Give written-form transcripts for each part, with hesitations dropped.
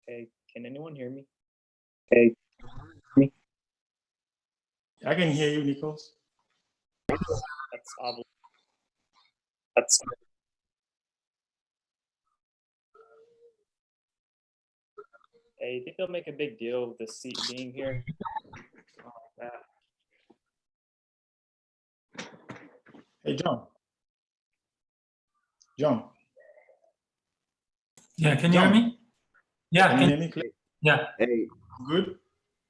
Hey, can anyone hear me? Hey, me? I can hear you, Nichols. That's obvious. That's Hey, you think they'll make a big deal with the seat being here? Hey, John. John. Yeah, can you hear me? Yeah, Can you hear me clear? yeah. Hey, Good.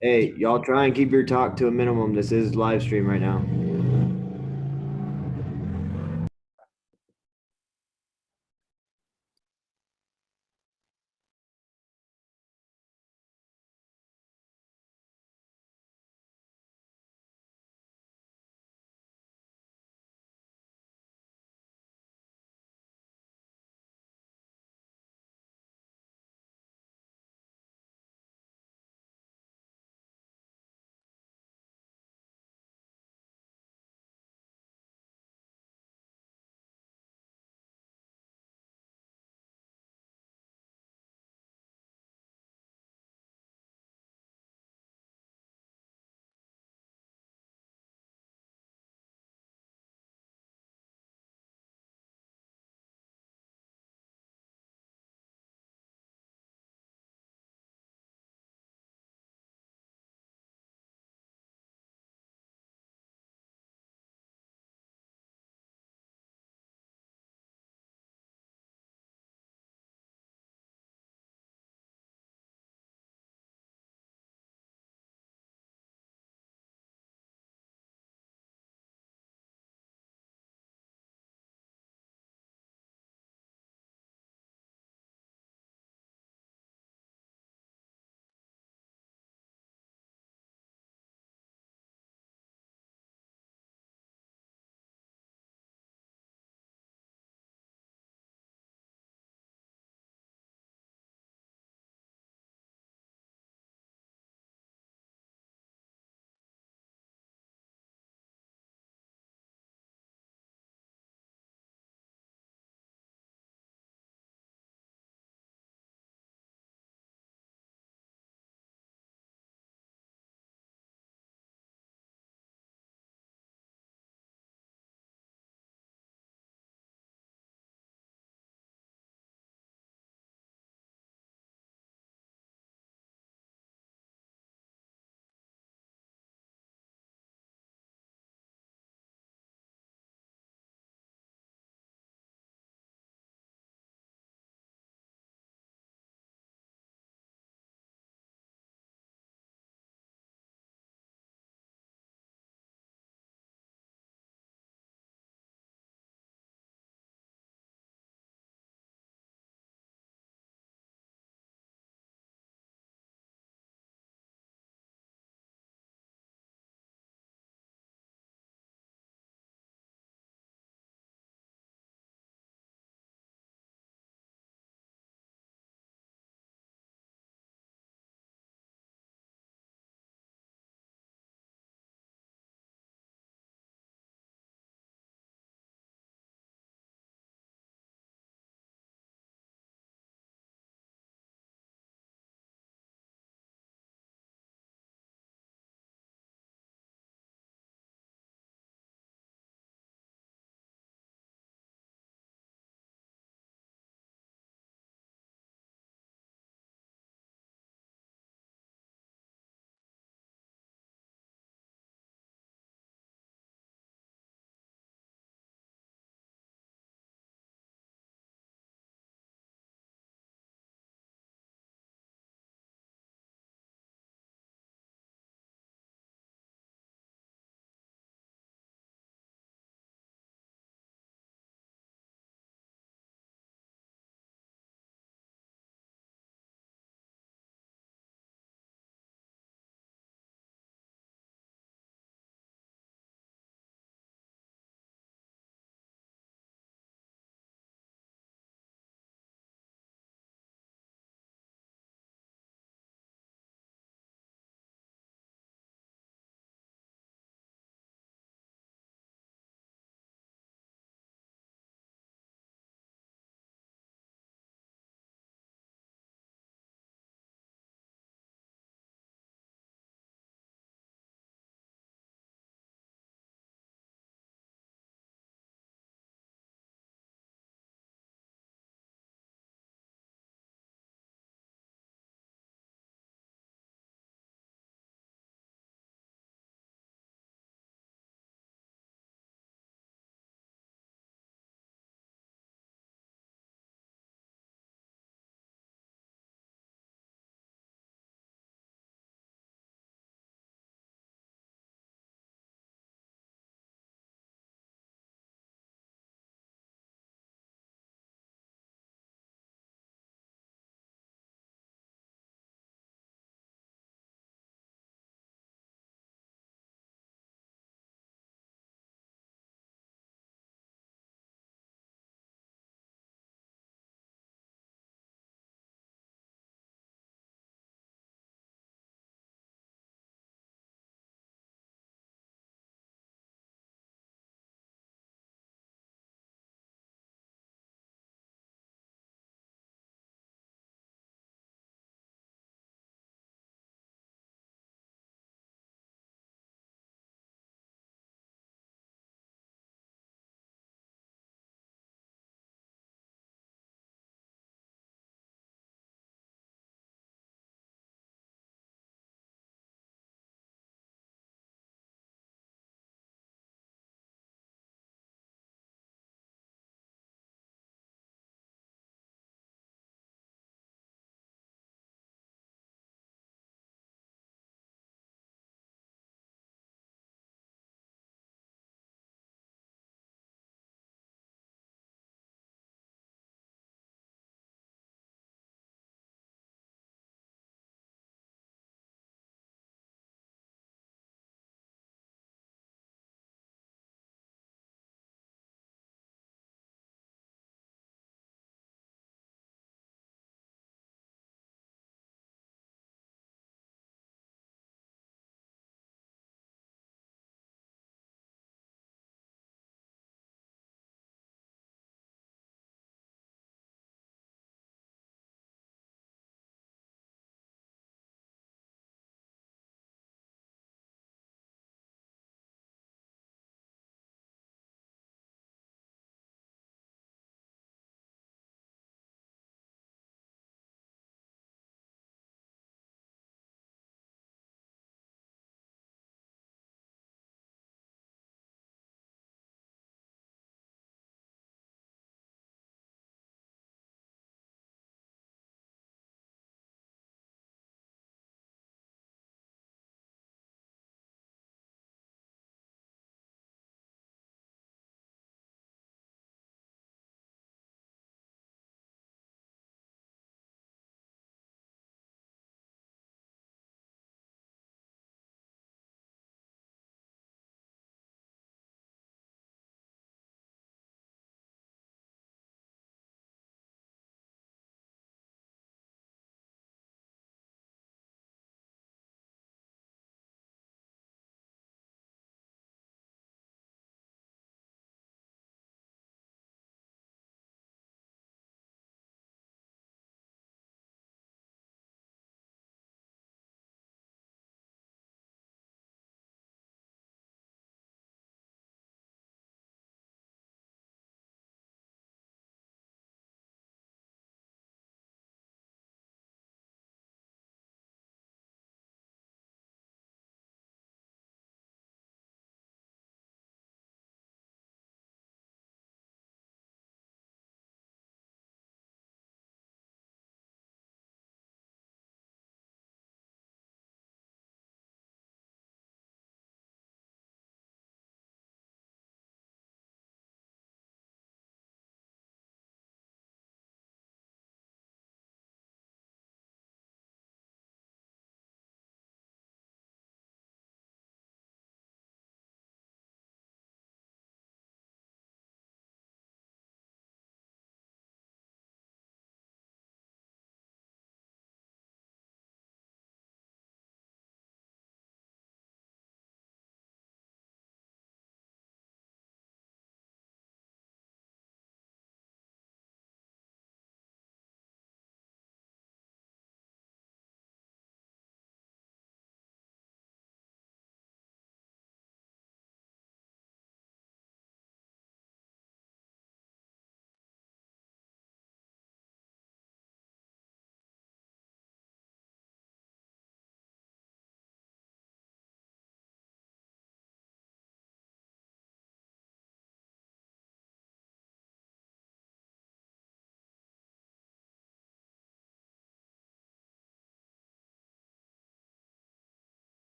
hey, y'all try and keep your talk to a minimum. This is live stream right now.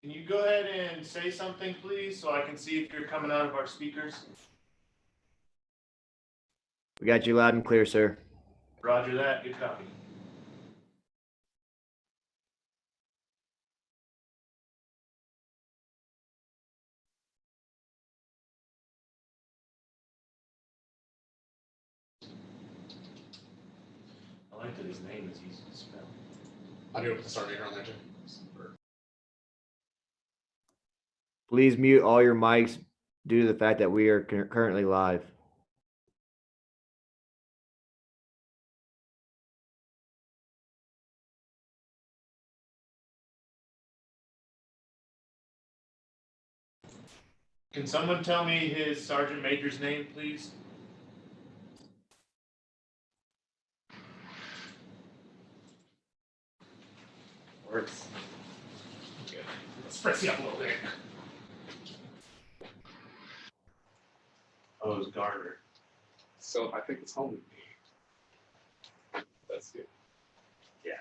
Can you go ahead and say something, please, so I can see if you're coming out of our speakers? We got you loud and clear, sir. Roger that. Good copy. I like that his name is easy to spell. I do put the start date on there too. Please mute all your mics due to the fact that we are currently live. Can someone tell me his sergeant major's name, please? Works. Good. Let's press you up a little bit. Oh, it's Garner. So I think it's home. That's good. Yeah.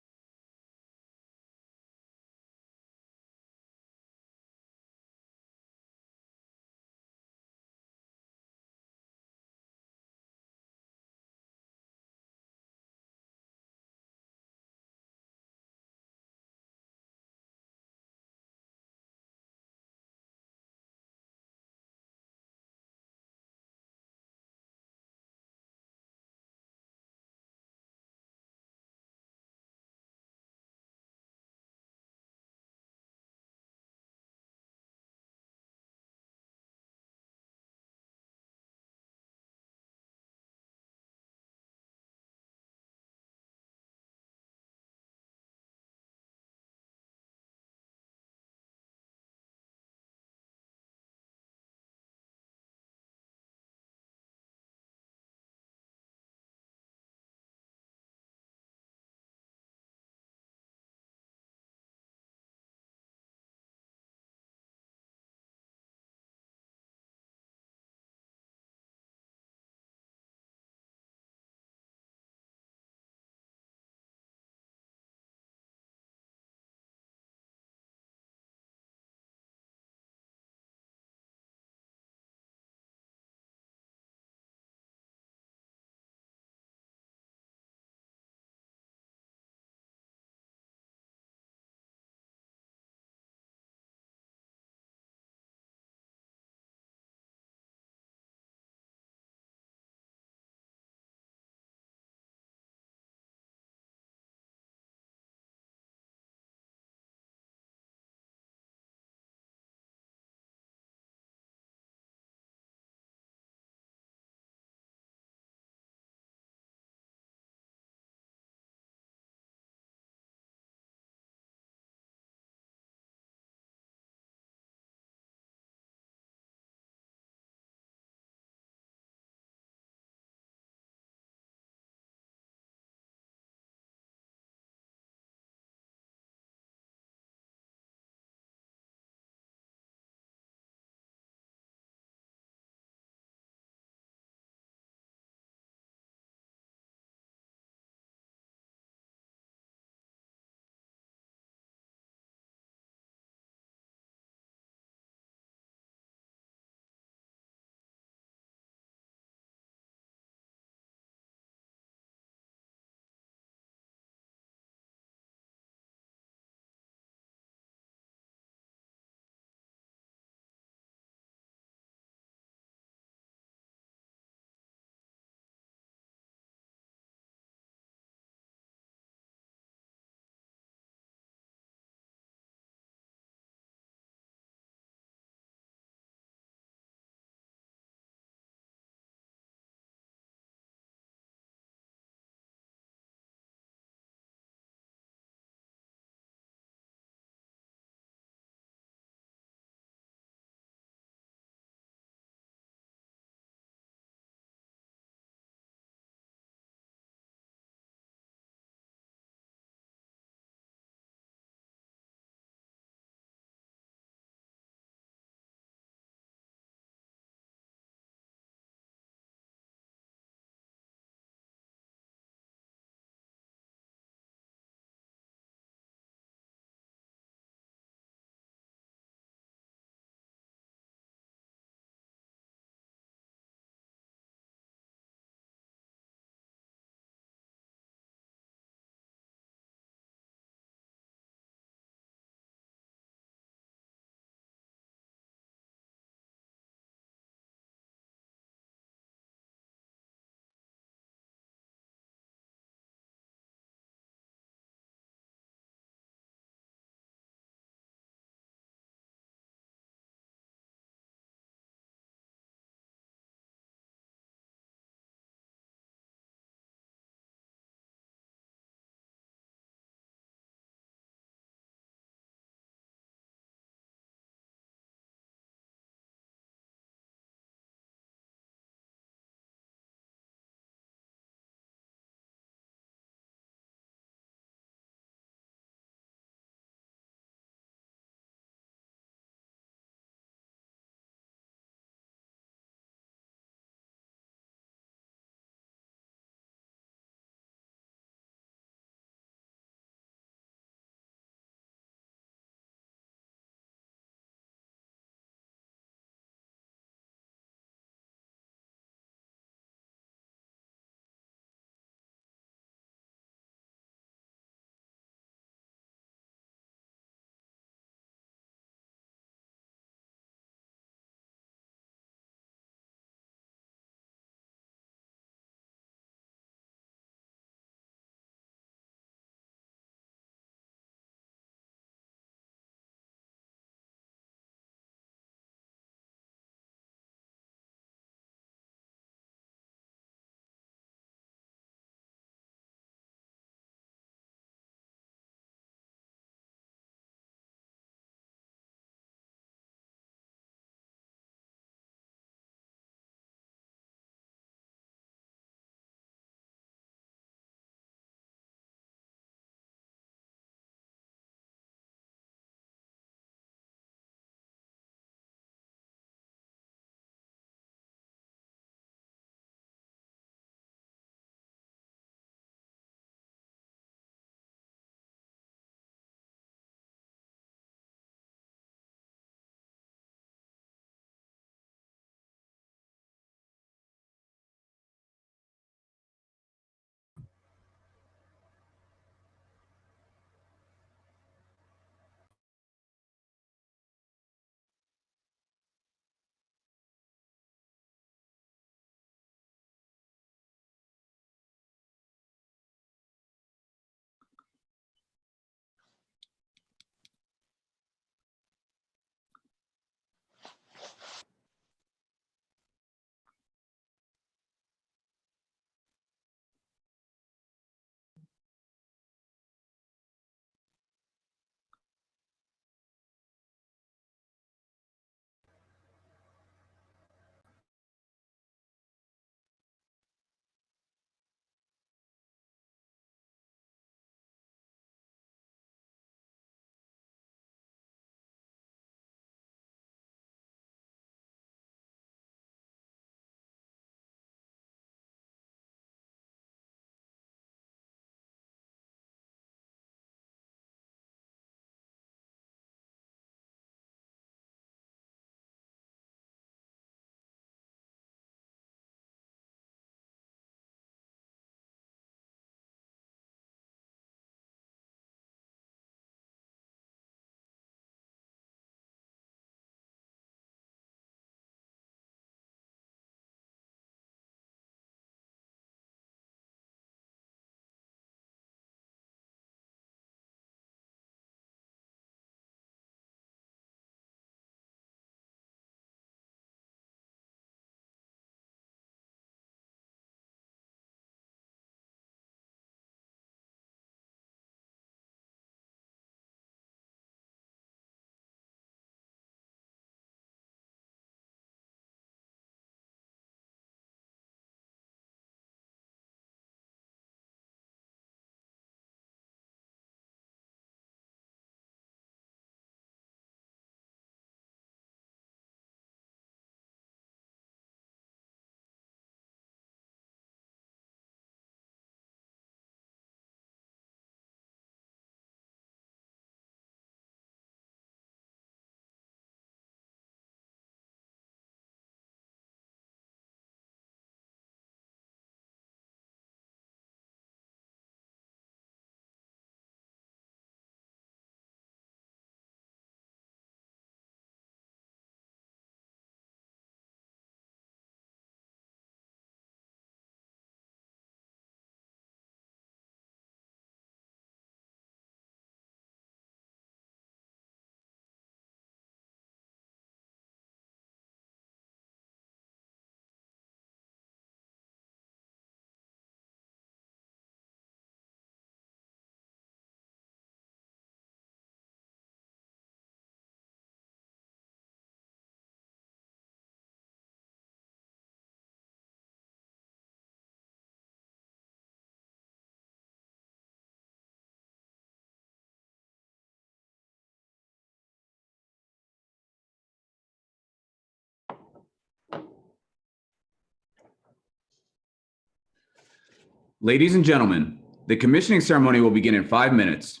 Ladies and gentlemen, the commissioning ceremony will begin in 5 minutes.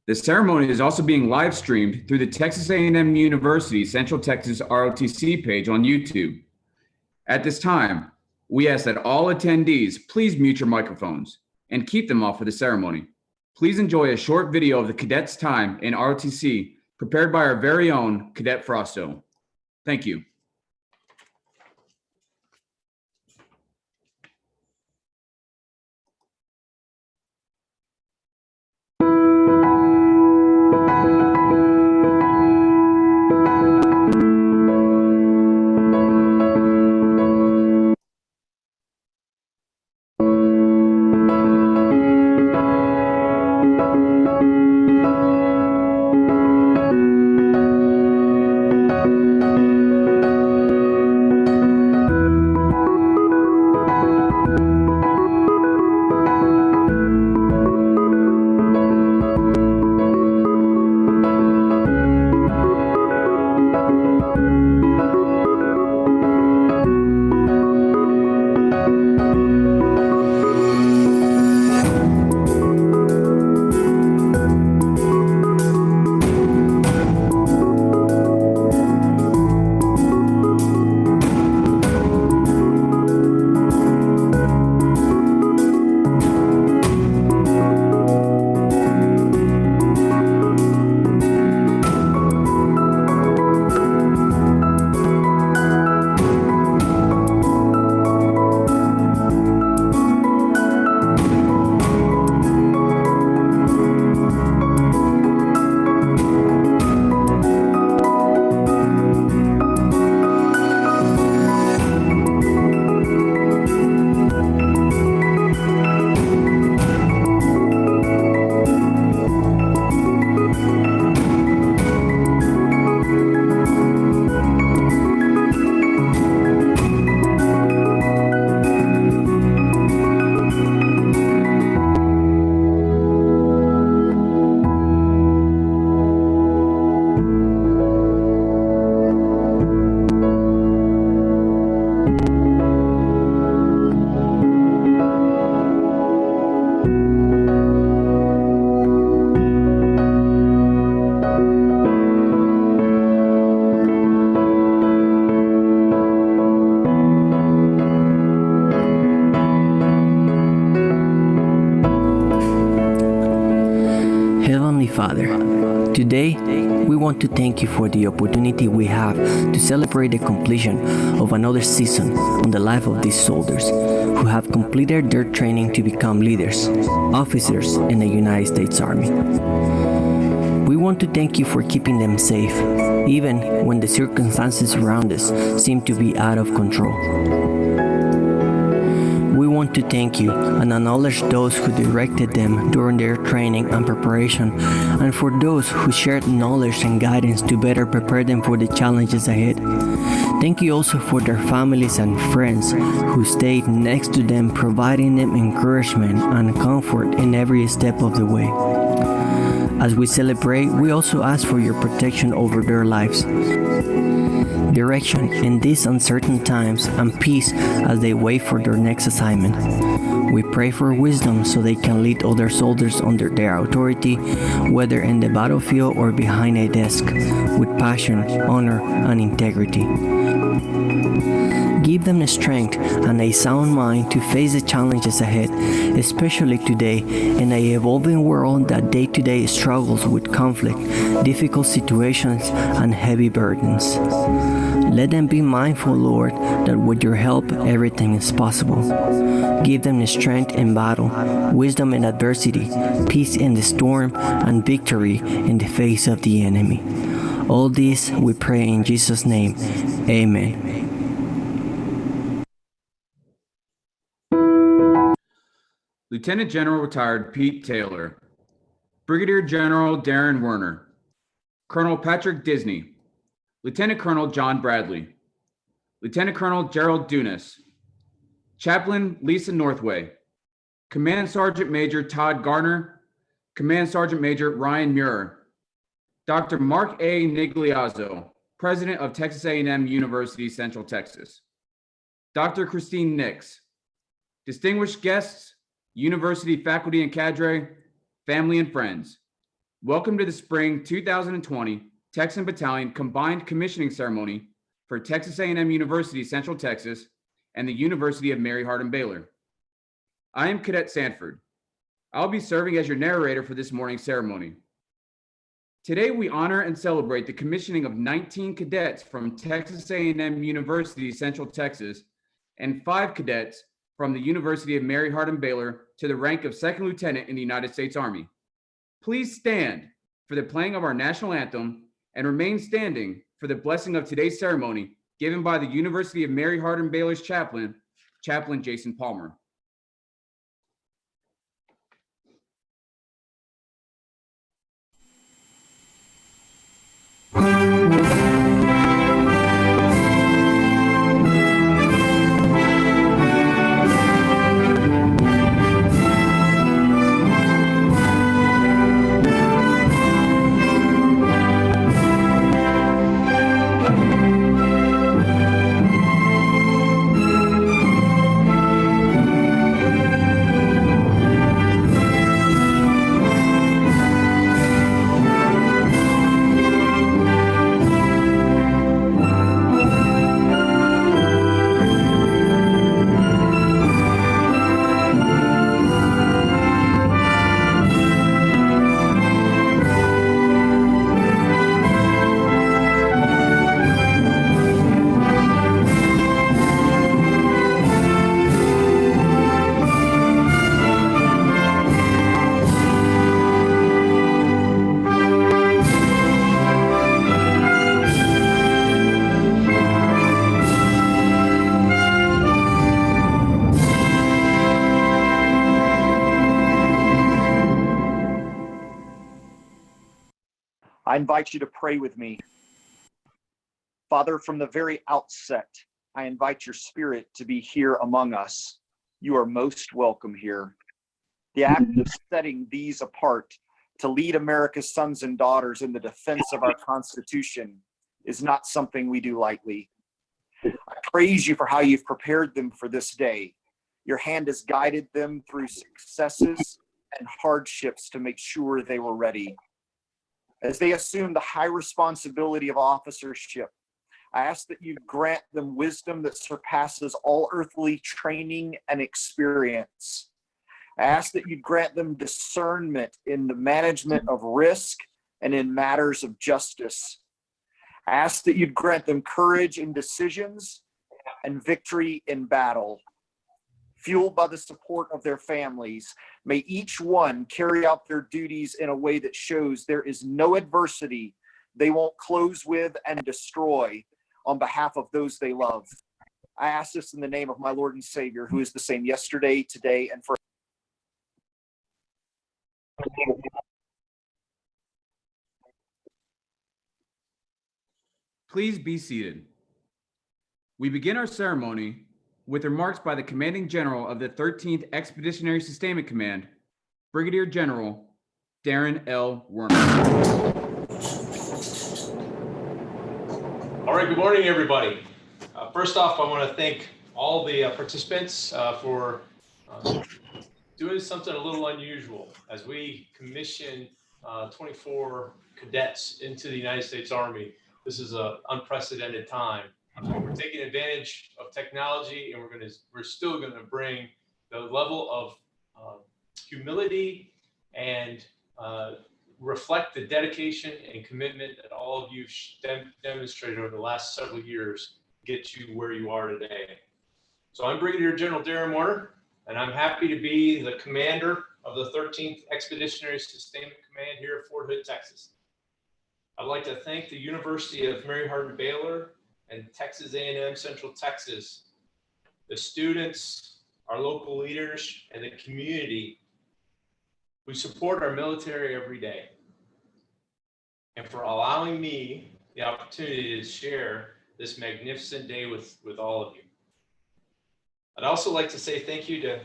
The ceremony is also being live streamed through the Texas A&M University Central Texas ROTC page on YouTube. At this time, we ask that all attendees please mute your microphones and keep them off for the ceremony. Please enjoy a short video of the cadets' time in ROTC prepared by our very own Cadet Frosto. Thank you. Father, today we want to thank you for the opportunity we have to celebrate the completion of another season on the life of these soldiers who have completed their training to become leaders, officers in the United States Army. We want to thank you for keeping them safe, even when the circumstances around us seem to be out of control. We want to thank you and acknowledge those who directed them during their training and preparation, and for those who shared knowledge and guidance to better prepare them for the challenges ahead. Thank you also for their families and friends who stayed next to them, providing them encouragement and comfort in every step of the way. As we celebrate, we also ask for your protection over their lives, direction in these uncertain times, and peace as they wait for their next assignment. We pray for wisdom so they can lead other soldiers under their authority, whether in the battlefield or behind a desk, with passion, honor, and integrity. Give them the strength and a sound mind to face the challenges ahead, especially today in an evolving world that day-to-day struggles with conflict, difficult situations, and heavy burdens. Let them be mindful, Lord, that with your help, everything is possible. Give them the strength in battle, wisdom in adversity, peace in the storm, and victory in the face of the enemy. All this we pray in Jesus' name. Amen. Lieutenant General Retired Pete Taylor, Brigadier General Darren Werner, Colonel Patrick Disney, Lieutenant Colonel John Bradley, Lieutenant Colonel Gerald Dunas, Chaplain Lisa Northway, Command Sergeant Major Todd Garner, Command Sergeant Major Ryan Muir, Dr. Mark A. Nigliazzo, President of Texas A&M University, Central Texas, Dr. Christine Nix, distinguished guests, university faculty and cadre, family and friends. Welcome to the spring 2020 Texan Battalion Combined Commissioning Ceremony for Texas A&M University, Central Texas, and the University of Mary Hardin-Baylor. I am Cadet Sanford. I'll be serving as your narrator for this morning's ceremony. Today, we honor and celebrate the commissioning of 19 cadets from Texas A&M University, Central Texas, and 5 cadets from the University of Mary Hardin-Baylor to the rank of second lieutenant in the United States Army. Please stand for the playing of our national anthem and remain standing for the blessing of today's ceremony given by the University of Mary Hardin-Baylor's chaplain, Chaplain Jason Palmer. I invite you to pray with me. Father, from the very outset, I invite your spirit to be here among us. You are most welcome here. The act of setting these apart to lead America's sons and daughters in the defense of our Constitution is not something we do lightly. I praise you for how you've prepared them for this day. Your hand has guided them through successes and hardships to make sure they were ready. As they assume the high responsibility of officership, I ask that you grant them wisdom that surpasses all earthly training and experience. I ask that you grant them discernment in the management of risk and in matters of justice. I ask that you'd grant them courage in decisions and victory in battle. Fueled by the support of their families, may each one carry out their duties in a way that shows there is no adversity they won't close with and destroy on behalf of those they love. I ask this in the name of my Lord and Savior, who is the same yesterday, today, and forever. Please be seated. We begin our ceremony with remarks by the Commanding General of the 13th Expeditionary Sustainment Command, Brigadier General Darren L. Werner. All right, good morning, everybody. First off, I want to thank all the participants for doing something a little unusual as we commission 24 cadets into the United States Army. This is an unprecedented time. We're taking advantage of technology, and we're still going to bring the level of humility and reflect the dedication and commitment that all of you demonstrated over the last several years to get you where you are today. So I'm Brigadier General Darren Werner, and I'm happy to be the commander of the 13th Expeditionary Sustainment Command here at Fort Hood, Texas. I'd like to thank the University of Mary Hardin-Baylor and Texas A&M Central Texas, the students, our local leaders, and the community who support our military every day, and for allowing me the opportunity to share this magnificent day with all of you. I'd also like to say thank you to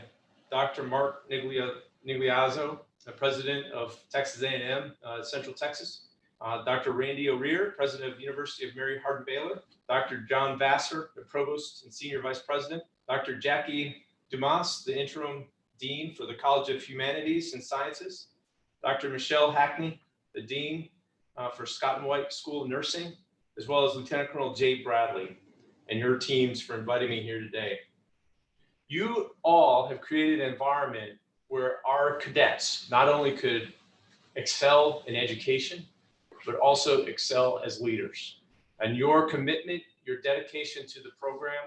Dr. Mark Nigliazzo, the president of Texas A&M Central Texas, Dr. Randy O'Rear, president of the University of Mary Hardin-Baylor, Dr. John Vassar, the provost and senior vice president, Dr. Jackie Dumas, the interim Dean for the College of Humanities and Sciences, Dr. Michelle Hackney, the Dean for Scott and White School of Nursing, as well as Lieutenant Colonel Jay Bradley, and your teams for inviting me here today. You all have created an environment where our cadets not only could excel in education, but also excel as leaders. And your commitment, your dedication to the program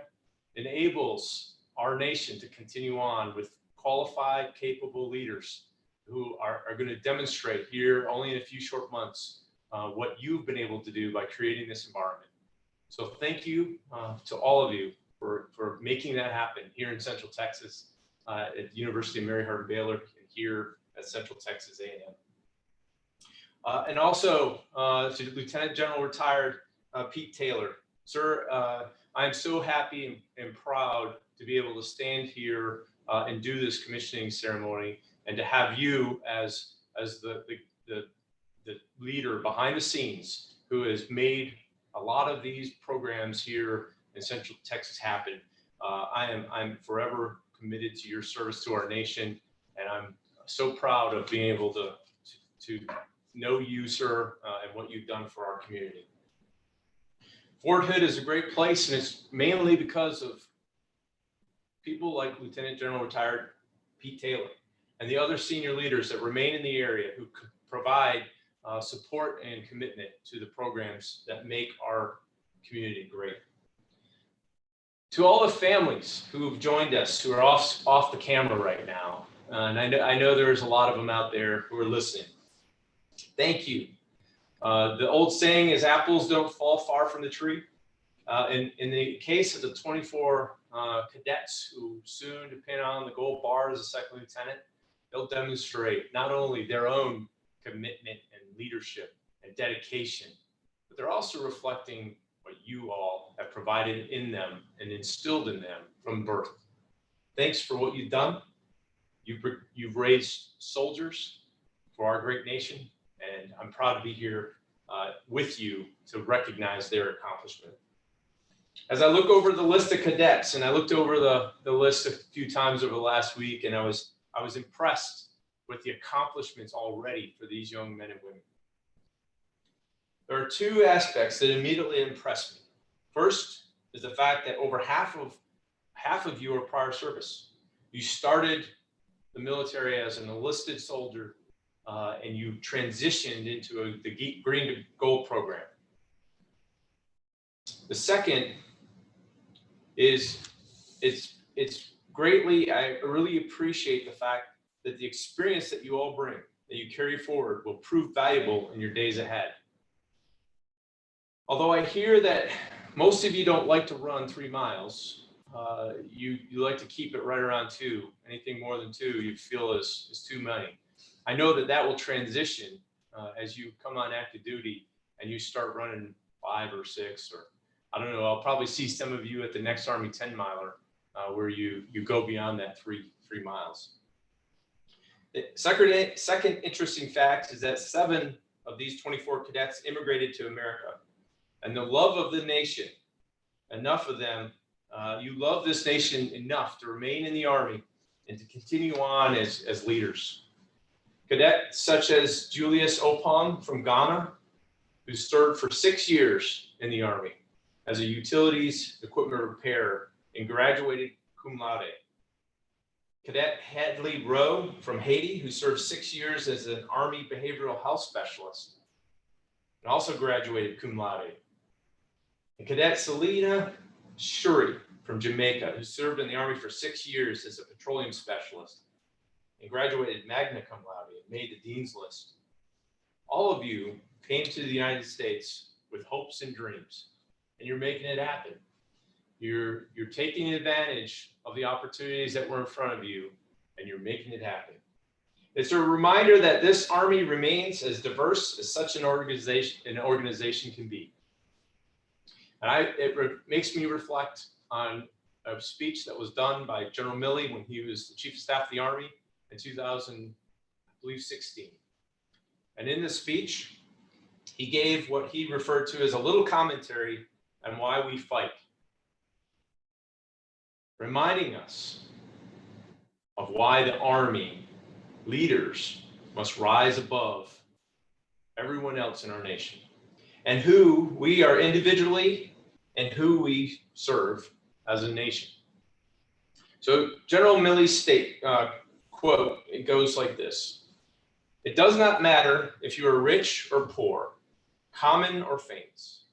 enables our nation to continue on with qualified, capable leaders who are going to demonstrate here only in a few short months what you've been able to do by creating this environment. So thank you to all of you for making that happen here in Central Texas at the University of Mary Hardin-Baylor and here at Central Texas A&M. And also to Lieutenant General Retired Pete Taylor. Sir, I'm so happy and proud to be able to stand here and do this commissioning ceremony and to have you as the leader behind the scenes who has made a lot of these programs here in Central Texas happen. I'm forever committed to your service to our nation, and I'm so proud of being able to know you, sir, and what you've done for our community. Fort Hood is a great place, and it's mainly because of people like Lieutenant General Retired Pete Taylor and the other senior leaders that remain in the area who provide support and commitment to the programs that make our community great. To all the families who have joined us, who are off the camera right now, and I know there's a lot of them out there who are listening. Thank you. The old saying is apples don't fall far from the tree. In the case of the 24 cadets who soon depend on the gold bar as a second lieutenant, they'll demonstrate not only their own commitment and leadership and dedication, but they're also reflecting what you all have provided in them and instilled in them from birth. Thanks for what you've done. You've raised soldiers for our great nation, and I'm proud to be here with you to recognize their accomplishment. As I look over the list of cadets, and I looked over the list a few times over the last week, and I was impressed with the accomplishments already for these young men and women. There are two aspects that immediately impressed me. First is the fact that over half of you are prior service. You started the military as an enlisted soldier, and you transitioned into the Green to Gold program. The second is it's greatly, I really appreciate the fact that the experience that you all bring, that you carry forward, will prove valuable in your days ahead. Although I hear that most of you don't like to run 3 miles, you like to keep it right around 2. Anything more than 2 you feel is too many. I know that will transition as you come on active duty and you start running 5 or 6, or I don't know, I'll probably see some of you at the next Army 10 miler where you go beyond that 3 miles. The second interesting fact is that 7 of these 24 cadets immigrated to America. And the love of the nation, enough of them, you love this nation enough to remain in the Army and to continue on as leaders. Cadets such as Julius Opong from Ghana, who served for 6 years in the Army as a utilities equipment repairer and graduated cum laude. Cadet Hadley Rowe from Haiti, who served 6 years as an Army behavioral health specialist and also graduated cum laude. And Cadet Selena Shuri from Jamaica, who served in the Army for 6 years as a petroleum specialist and graduated magna cum laude and made the Dean's List. All of you came to the United States with hopes and dreams, and you're making it happen. You're taking advantage of the opportunities that were in front of you, and you're making it happen. It's a reminder that this Army remains as diverse as such an organization can be. And it makes me reflect on a speech that was done by General Milley when he was the Chief of Staff of the Army in 2016. And in the speech, he gave what he referred to as a little commentary on why we fight, reminding us of of why the Army leaders must rise above everyone else in our nation, and who we are individually and who we serve as a nation. So General Milley's quote, it goes like this: "It does not matter if you are rich or poor, common or famous.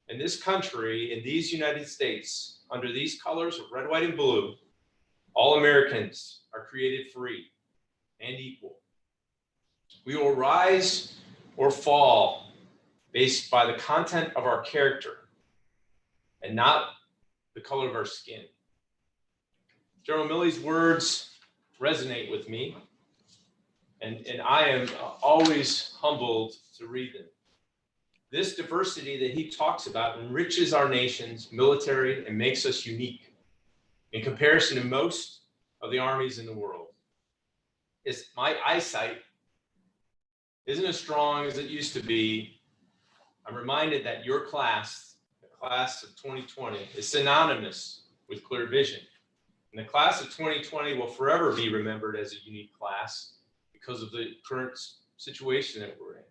In this country, in these United States, under these colors of red, white, and blue, all Americans are created free and equal. We will rise or fall based by the content of our character and not the color of our skin." General Milley's words resonate with me, and I am always humbled to read them. This diversity that he talks about enriches our nation's military and makes us unique in comparison to most of the armies in the world. My eyesight isn't as strong as it used to be. I'm reminded that your class, the class of 2020, is synonymous with clear vision. And the class of 2020 will forever be remembered as a unique class because of the current situation that we're in.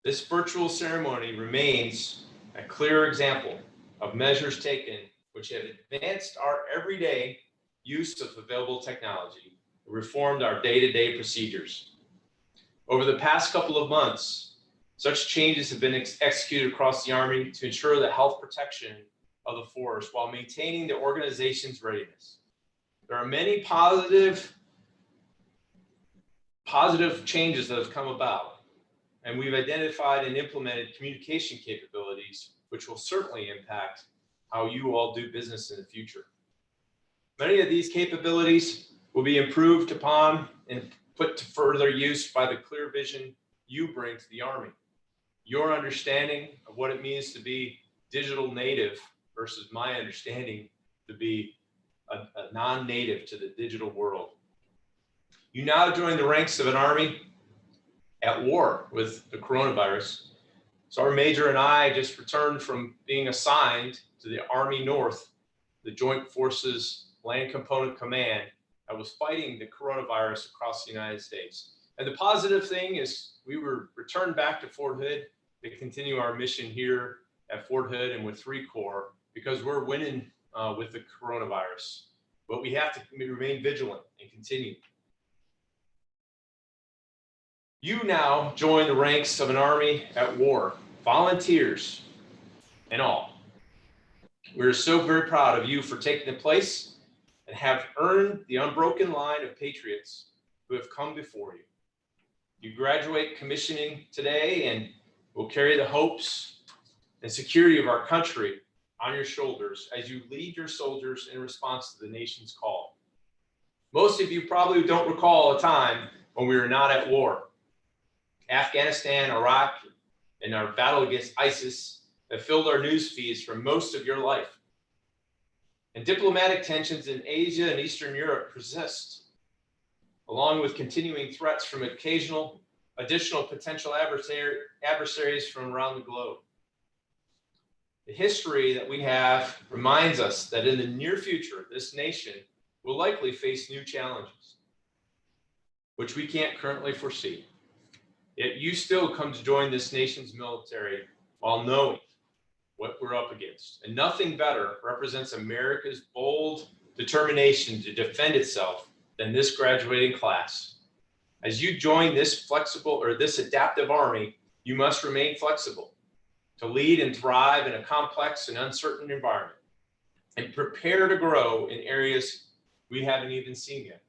This virtual ceremony remains a clear example of measures taken which have advanced our everyday use of available technology, reformed our day-to-day procedures. Over the past couple of months, such changes have been executed across the Army to ensure the health protection of the force while maintaining the organization's readiness. There are many positive changes that have come about, and we've identified and implemented communication capabilities, which will certainly impact how you all do business in the future. Many of these capabilities will be improved upon and put to further use by the clear vision you bring to the Army. Your understanding of what it means to be digital native versus my understanding to be a non-native to the digital world. You now join the ranks of an Army at war with the coronavirus. So our major and I just returned from being assigned to the Army North, the Joint Forces Land Component Command that was fighting the coronavirus across the United States. And the positive thing is we were returned back to Fort Hood to continue our mission here at Fort Hood and with 3 Corps because we're winning with the coronavirus. But we have to remain vigilant and continue. You now join the ranks of an Army at war, volunteers and all. We're so very proud of you for taking the place and have earned the unbroken line of patriots who have come before you. You graduate commissioning today and will carry the hopes and security of our country on your shoulders as you lead your soldiers in response to the nation's call. Most of you probably don't recall a time when we were not at war. Afghanistan, Iraq, and our battle against ISIS have filled our news feeds for most of your life. And diplomatic tensions in Asia and Eastern Europe persist, along with continuing threats from additional potential adversaries from around the globe. The history that we have reminds us that in the near future, this nation will likely face new challenges, which we can't currently foresee. Yet you still come to join this nation's military while knowing what we're up against. And nothing better represents America's bold determination to defend itself than this graduating class. As you join this this adaptive Army, you must remain flexible to lead and thrive in a complex and uncertain environment and prepare to grow in areas we haven't even seen yet.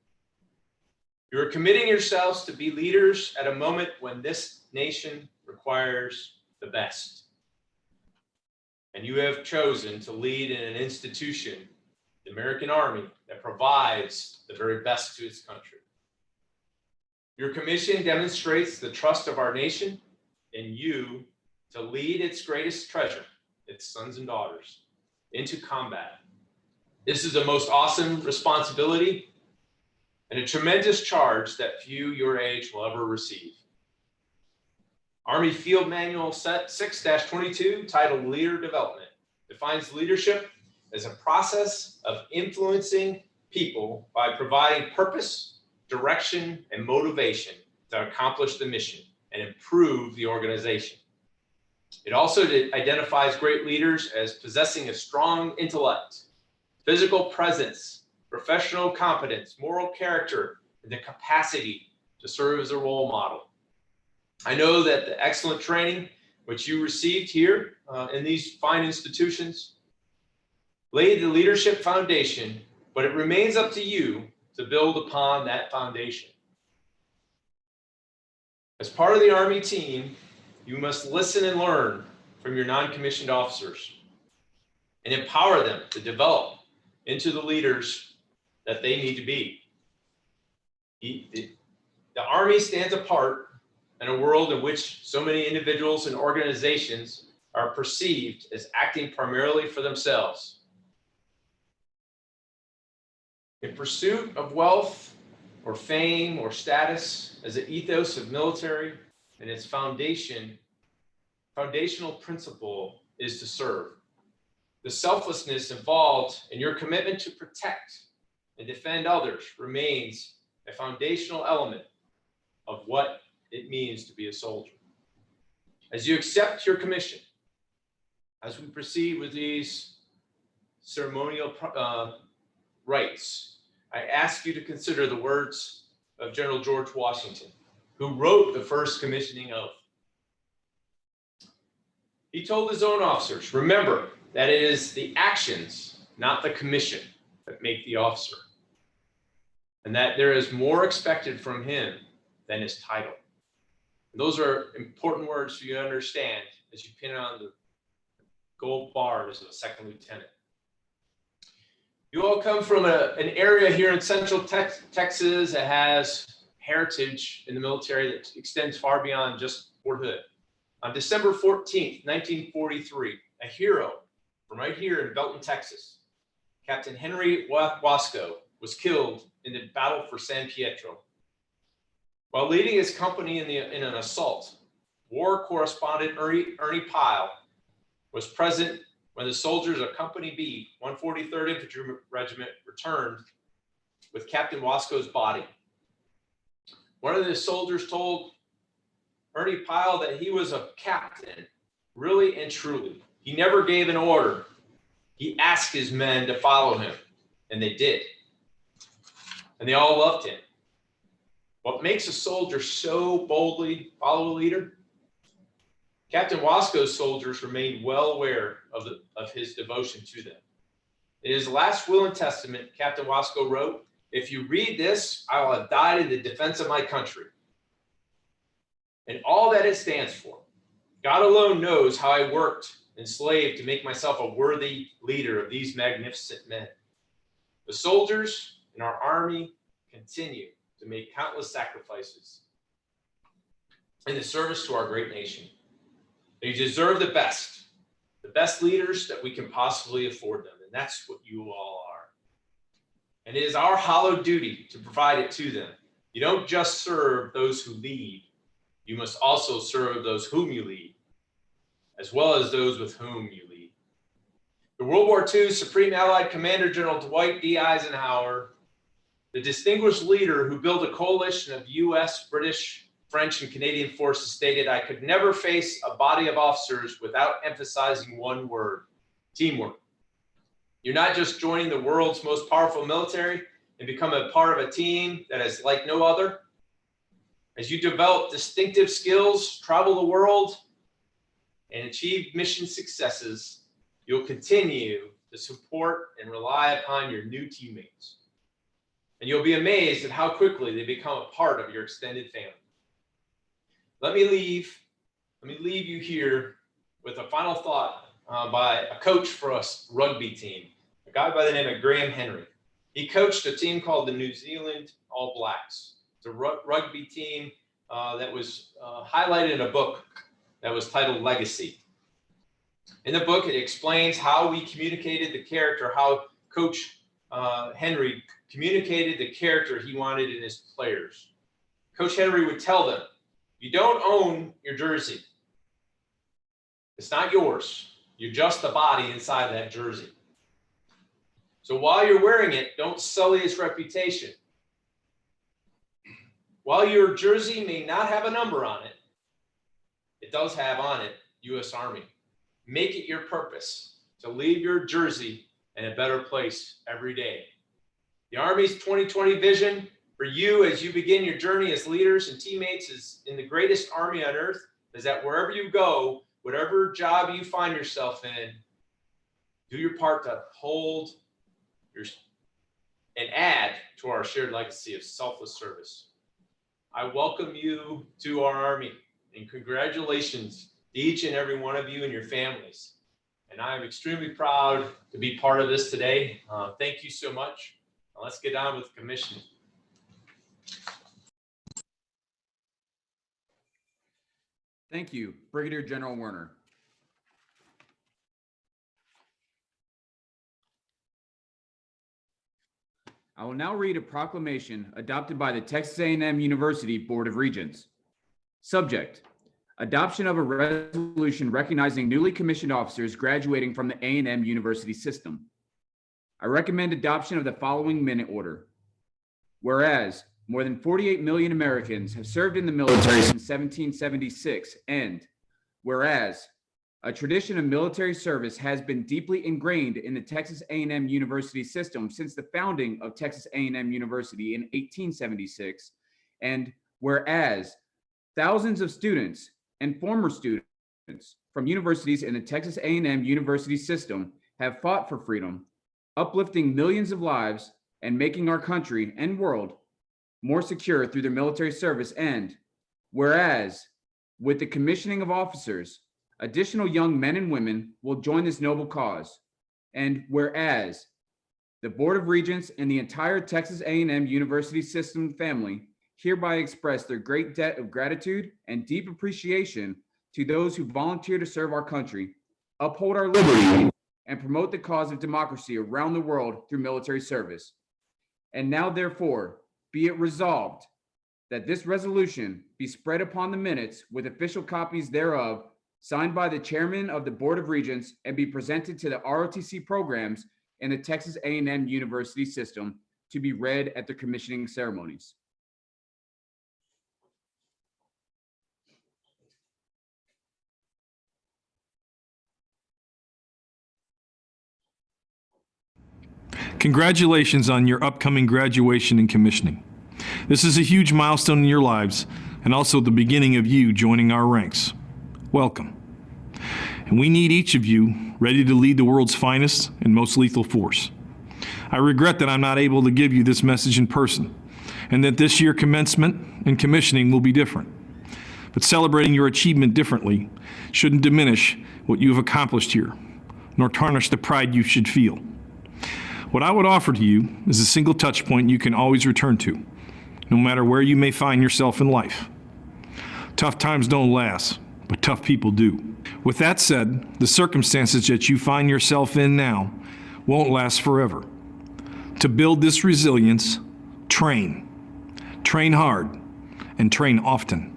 You're committing yourselves to be leaders at a moment when this nation requires the best. And you have chosen to lead in an institution, the American Army, that provides the very best to its country. Your commission demonstrates the trust of our nation in you to lead its greatest treasure, its sons and daughters, into combat. This is a most awesome responsibility and a tremendous charge that few your age will ever receive. Army Field Manual 6-22, titled Leader Development, defines leadership as a process of influencing people by providing purpose, direction, and motivation to accomplish the mission and improve the organization. It also identifies great leaders as possessing a strong intellect, physical presence, professional competence, moral character, and the capacity to serve as a role model. I know that the excellent training which you received here in these fine institutions laid the leadership foundation, but it remains up to you to build upon that foundation. As part of the Army team, you must listen and learn from your non-commissioned officers and empower them to develop into the leaders that they need to be. The Army stands apart in a world in which so many individuals and organizations are perceived as acting primarily for themselves. In pursuit of wealth or fame or status, as an ethos of military and its foundational principle is to serve. The selflessness involved in your commitment to protect and defend others remains a foundational element of what it means to be a soldier. As you accept your commission, as we proceed with these ceremonial rites, I ask you to consider the words of General George Washington, who wrote the first commissioning oath. He told his own officers, remember that it is the actions, not the commission, that make the officer, and that there is more expected from him than his title. And those are important words for you to understand as you pin on the gold bars of a second lieutenant. You all come from an area here in Central Texas that has heritage in the military that extends far beyond just Fort Hood. On December 14th, 1943, a hero from right here in Belton, Texas, Captain Henry Wasco, was killed in the battle for San Pietro. While leading his company in an assault, war correspondent Ernie Pyle was present when the soldiers of Company B, 143rd Infantry Regiment, returned with Captain Wasco's body. One of the soldiers told Ernie Pyle that he was a captain, really and truly. He never gave an order. He asked his men to follow him, and they did. And they all loved him. What makes a soldier so boldly follow a leader? Captain Wasco's soldiers remained well aware of his devotion to them. In his last will and testament, Captain Wasco wrote, "If you read this, I will have died in the defense of my country." And all that it stands for. God alone knows how I worked and slaved to make myself a worthy leader of these magnificent men. The soldiers in our Army continue to make countless sacrifices in the service to our great nation. They deserve the best leaders that we can possibly afford them. And that's what you all are. And it is our hallowed duty to provide it to them. You don't just serve those who lead. You must also serve those whom you lead, as well as those with whom you lead. The World War II Supreme Allied Commander General Dwight D. Eisenhower, the distinguished leader who built a coalition of US, British, French, and Canadian forces, stated, "I could never face a body of officers without emphasizing one word: teamwork. You're not just joining the world's most powerful military and become a part of a team that is like no other. As you develop distinctive skills, travel the world, and achieve mission successes, you'll continue to support and rely upon your new teammates. And you'll be amazed at how quickly they become a part of your extended family." Let me leave you here with a final thought by a coach for a rugby team, a guy by the name of Graham Henry. He coached a team called the New Zealand All Blacks. It's a rugby team that was highlighted in a book that was titled Legacy. In the book, it explains how we communicated the character, how Coach Henry communicated the character he wanted in his players. Coach Henry would tell them, "You don't own your jersey. It's not yours. You're just the body inside that jersey. So while you're wearing it, don't sully its reputation. While your jersey may not have a number on it, it does have on it U.S. Army. Make it your purpose to leave your jersey in a better place every day. The Army's 2020 vision for you as you begin your journey as leaders and teammates is in the greatest Army on earth, is that wherever you go, whatever job you find yourself in, do your part to hold your and add to our shared legacy of selfless service. I welcome you to our Army and congratulations to each and every one of you and your families. And I am extremely proud to be part of this today. Thank you so much. Now let's get on with the commissioning. Thank you, Brigadier General Werner. I will now read a proclamation adopted by the Texas A&M University Board of Regents. Subject: adoption of a resolution recognizing newly commissioned officers graduating from the A&M University system. I recommend adoption of the following minute order. Whereas more than 48 million Americans have served in the military since 1776, and whereas a tradition of military service has been deeply ingrained in the Texas A&M University system since the founding of Texas A&M University in 1876, and whereas thousands of students and former students from universities in the Texas A&M University system have fought for freedom, uplifting millions of lives and making our country and world more secure through their military service. And whereas with the commissioning of officers, additional young men and women will join this noble cause. And whereas the Board of Regents and the entire Texas A&M University system family hereby express their great debt of gratitude and deep appreciation to those who volunteer to serve our country, uphold our liberty, and promote the cause of democracy around the world through military service. And now, therefore, be it resolved that this resolution be spread upon the minutes with official copies thereof, signed by the chairman of the Board of Regents, and be presented to the ROTC programs in the Texas A&M University system to be read at the commissioning ceremonies. Congratulations on your upcoming graduation and commissioning. This is a huge milestone in your lives and also the beginning of you joining our ranks. Welcome. And we need each of you ready to lead the world's finest and most lethal force. I regret that I'm not able to give you this message in person and that this year commencement and commissioning will be different. But celebrating your achievement differently shouldn't diminish what you have accomplished here, nor tarnish the pride you should feel. What I would offer to you is a single touch point you can always return to, no matter where you may find yourself in life. Tough times don't last, but tough people do. With that said, the circumstances that you find yourself in now won't last forever. To build this resilience, train. Train hard and train often.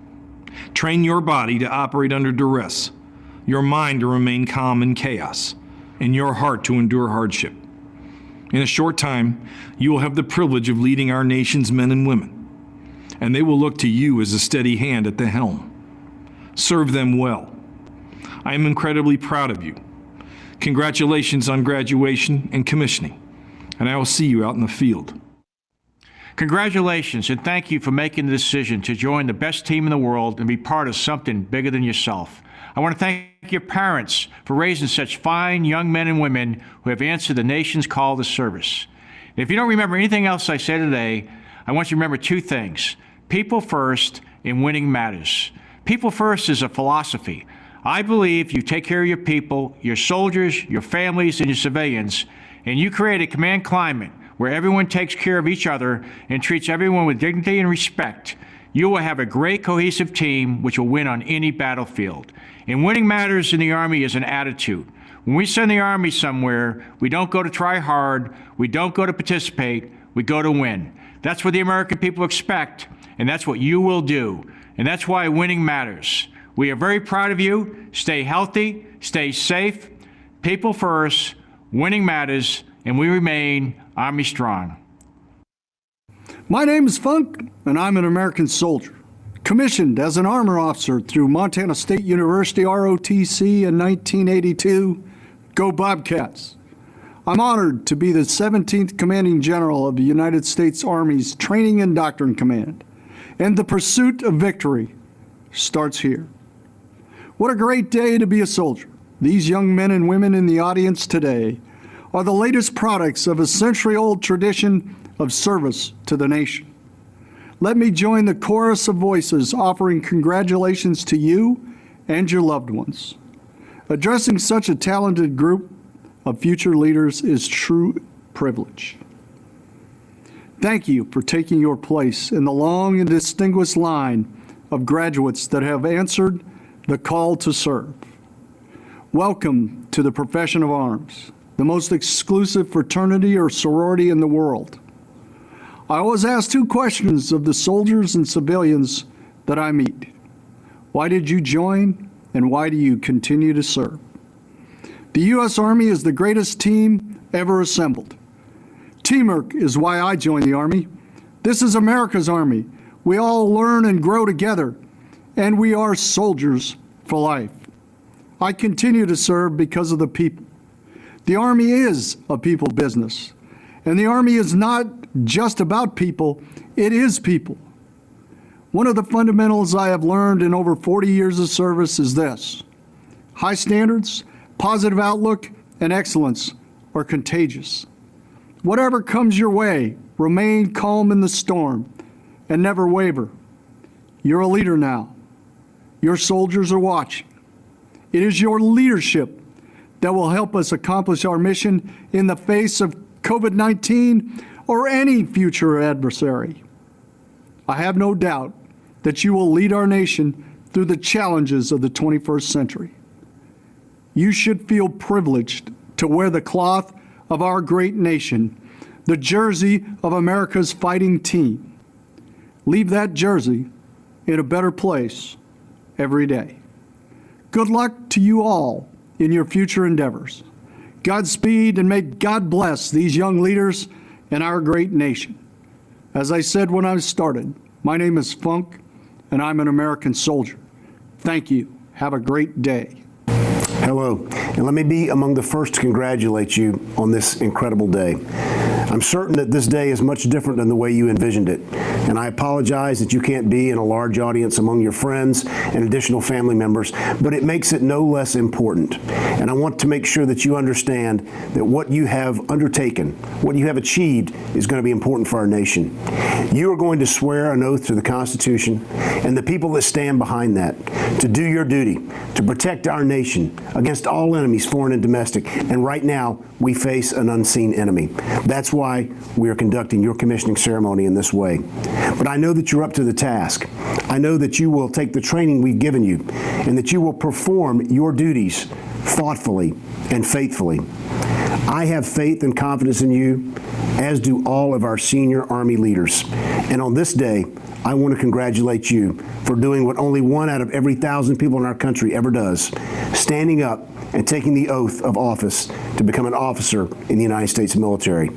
Train your body to operate under duress, your mind to remain calm in chaos, and your heart to endure hardship. In a short time, you will have the privilege of leading our nation's men and women, and they will look to you as a steady hand at the helm. Serve them well. I am incredibly proud of you. Congratulations on graduation and commissioning, and I will see you out in the field. Congratulations, and thank you for making the decision to join the best team in the world and be part of something bigger than yourself. I want to thank your parents for raising such fine young men and women who have answered the nation's call to service. And if you don't remember anything else I said today, I want you to remember two things: people first and winning matters. People first is a philosophy. I believe you take care of your people, your soldiers, your families, and your civilians, and you create a command climate where everyone takes care of each other and treats everyone with dignity and respect, you will have a great cohesive team which will win on any battlefield. And winning matters in the Army is an attitude. When we send the Army somewhere, we don't go to try hard, we don't go to participate, we go to win. That's what the American people expect, and that's what you will do. And that's why winning matters. We are very proud of you. Stay healthy, stay safe, people first, winning matters, and and we remain Army strong. My name is Funk, and I'm an American soldier. Commissioned as an armor officer through Montana State University ROTC in 1982. Go Bobcats! I'm honored to be the 17th Commanding General of the United States Army's Training and Doctrine Command, and the pursuit of victory starts here. What a great day to be a soldier. These young men and women in the audience today are the latest products of a century-old tradition of service to the nation. Let me join the chorus of voices offering congratulations to you and your loved ones. Addressing such a talented group of future leaders is true privilege. Thank you for taking your place in the long and distinguished line of graduates that have answered the call to serve. Welcome to the profession of arms, the most exclusive fraternity or sorority in the world. I always ask two questions of the soldiers and civilians that I meet. Why did you join, and why do you continue to serve? The U.S. Army is the greatest team ever assembled. Teamwork is why I joined the Army. This is America's Army. We all learn and grow together, and we are soldiers for life. I continue to serve because of the people. The Army is a people business, and the Army is not just about people, it is people. One of the fundamentals I have learned in over 40 years of service is this: high standards, positive outlook, and excellence are contagious. Whatever comes your way, remain calm in the storm and never waver. You're a leader now. Your soldiers are watching. It is your leadership that will help us accomplish our mission in the face of COVID-19 or any future adversary. I have no doubt that you will lead our nation through the challenges of the 21st century. You should feel privileged to wear the cloth of our great nation, the jersey of America's fighting team. Leave that jersey in a better place every day. Good luck to you all in your future endeavors. Godspeed, and may God bless these young leaders and our great nation. As I said when I started, my name is Funk, and I'm an American soldier. Thank you. Have a great day. Hello, and let me be among the first to congratulate you on this incredible day. I'm certain that this day is much different than the way you envisioned it, and I apologize that you can't be in a large audience among your friends and additional family members, but it makes it no less important. And I want to make sure that you understand that what you have undertaken, what you have achieved, is going to be important for our nation. You are going to swear an oath to the Constitution and the people that stand behind that, to do your duty, to protect our nation against all enemies, foreign and domestic. And right now, we face an unseen enemy. That's why we are conducting your commissioning ceremony in this way. But I know that you're up to the task. I know that you will take the training we've given you and that you will perform your duties thoughtfully and faithfully. I have faith and confidence in you, as do all of our senior Army leaders. And on this day, I want to congratulate you for doing what only 1 out of every 1,000 people in our country ever does, standing up and taking the oath of office to become an officer in the United States military.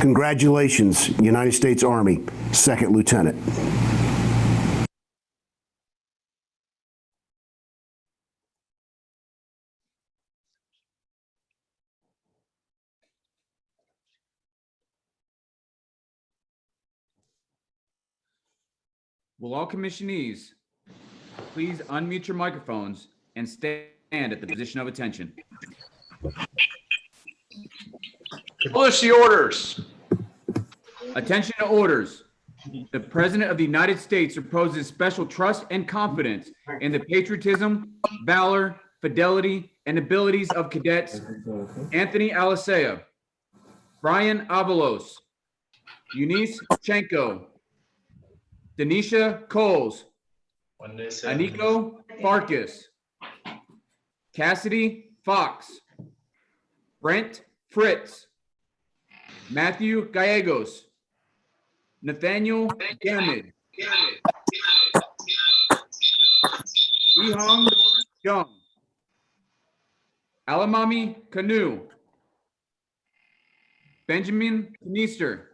Congratulations, United States Army, Second Lieutenant. Will all commissionees please unmute your microphones and stand at the position of attention? Publish the orders. Attention to orders. The President of the United States reposes special trust and confidence in the patriotism, valor, fidelity, and abilities of cadets Anthony Alisea, Brian Avalos, Eunice Chenko, Denisha Coles, Aniko Farkas, Cassidy Fox, Brent Fritz, Matthew Gallegos, Nathaniel Gamid, Ihong Young, Alamami Kanu, Benjamin Kniester,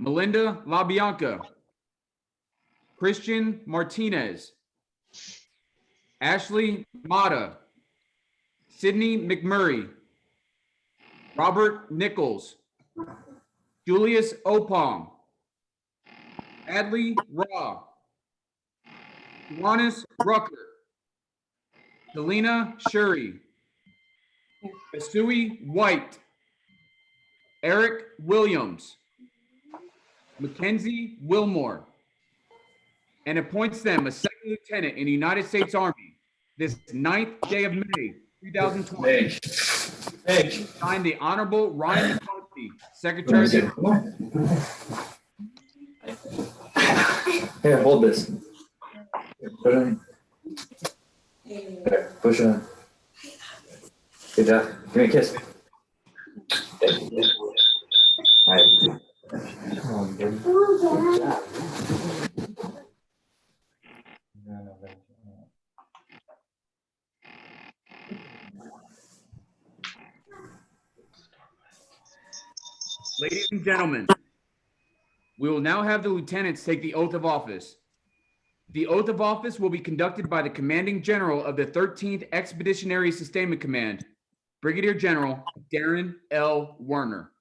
Melinda LaBianca, Christian Martinez, Ashley Mata, Sydney McMurray, Robert Nichols, Julius Opong, Adley Raw, Juanis Rucker, Selena Shuri, Basui White, Eric Williams, Mackenzie Wilmore, and appoints them a second lieutenant in the United States Army this 9th day of May, 2020. Signed the Honorable Ryan McCarthy, Secretary of the Here, hold this. Here, put it in. There, push it in. Good job. Give me a kiss. Thank you. All right. Come on, baby. Good job. Ladies and gentlemen, we will now have the lieutenants take the oath of office. The oath of office will be conducted by the commanding general of the 13th Expeditionary Sustainment Command, Brigadier General Darren L. Werner.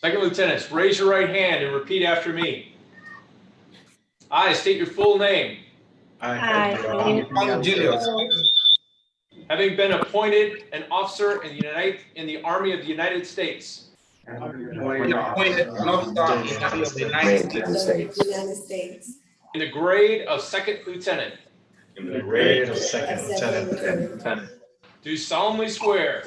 Second lieutenants, raise your right hand and repeat after me. I state your full name. Having been appointed an officer in the Army of the United States. In the grade of second lieutenant. Do solemnly swear.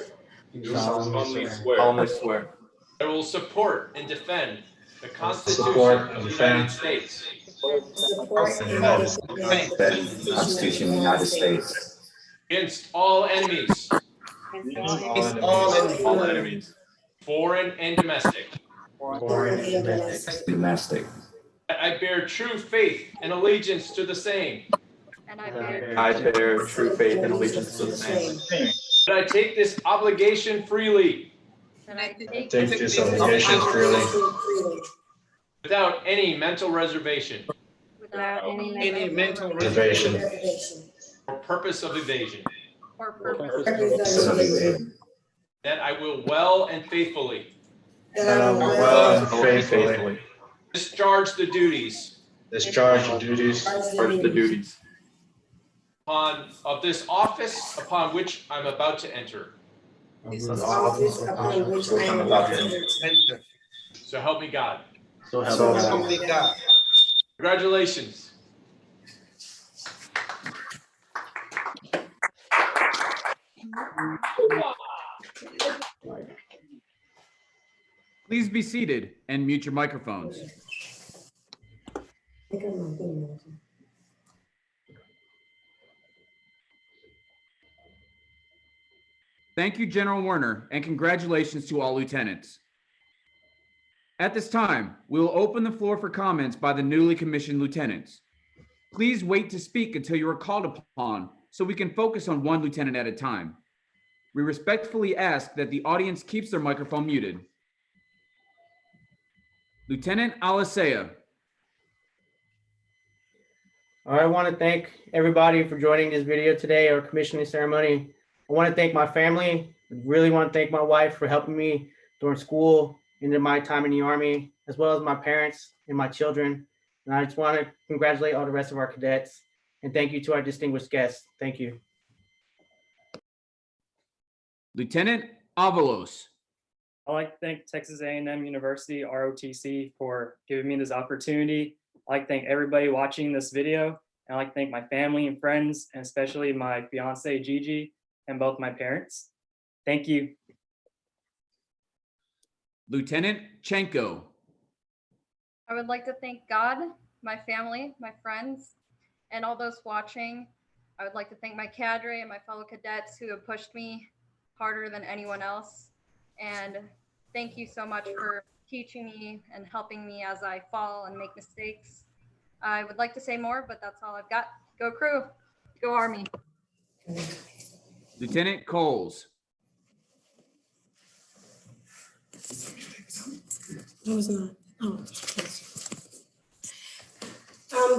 That I will support and defend the Constitution of the United States. Constitution of the United States. Against all enemies. All enemies. Foreign and domestic. Domestic. That I bear true faith and allegiance to the same. I bear true faith and allegiance to the same. That I take this obligation freely. Without any mental reservation. Or purpose of evasion. That I will well and faithfully. Discharge the duties. Of this office upon which I'm about to enter. So help me God. Congratulations. Please be seated and mute your microphones. Thank you, General Werner, and congratulations to all lieutenants. At this time, we will open the floor for comments by the newly commissioned lieutenants. Please wait to speak until you are called upon so we can focus on one lieutenant at a time. We respectfully ask that the audience keeps their microphone muted. Lieutenant Alicea. I want to thank everybody for joining this video today, our commissioning ceremony. I want to thank my family. I really want to thank my wife for helping me during school and in my time in the Army, as well as my parents and my children. And I just want to congratulate all the rest of our cadets. And thank you to our distinguished guests. Thank you. Lieutenant Avalos. I'd like to thank Texas A&M University, ROTC, for giving me this opportunity. I'd like to thank everybody watching this video. And I'd like to thank my family and friends, and especially my fiance, Gigi, and both my parents. Thank you. Lieutenant Chenko. I would like to thank God, my family, my friends, and all those watching. I would like to thank my cadre and my fellow cadets who have pushed me harder than anyone else. And thank you so much for teaching me and helping me as I fall and make mistakes. I would like to say more, but that's all I've got. Go crew, go Army. Lieutenant Coles. No, it's not. Oh.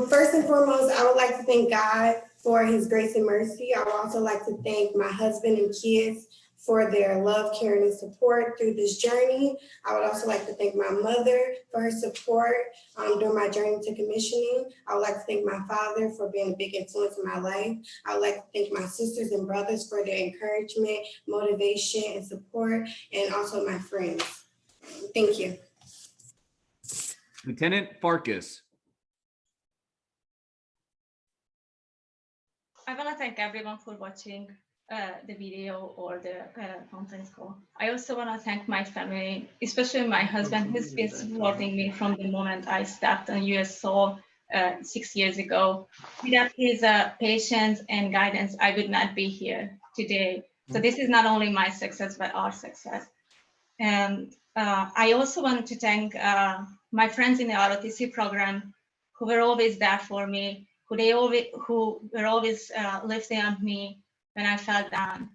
First and foremost, I would like to thank God for his grace and mercy. I would also like to thank my husband and kids for their love, caring, and support through this journey. I would also like to thank my mother for her support during my journey to commissioning. I would like to thank my father for being a big influence in my life. I would like to thank my sisters and brothers for their encouragement, motivation, and support, and also my friends. Thank you. Lieutenant Farkas. I want to thank everyone for watching the video or the conference call. I also want to thank my family, especially my husband, who's been supporting me from the moment I stepped on US soil 6 years ago. Without his patience and guidance, I would not be here today. So this is not only my success, but our success. And I also want to thank my friends in the ROTC program who were always there for me, who were always lifting up me when I fell down,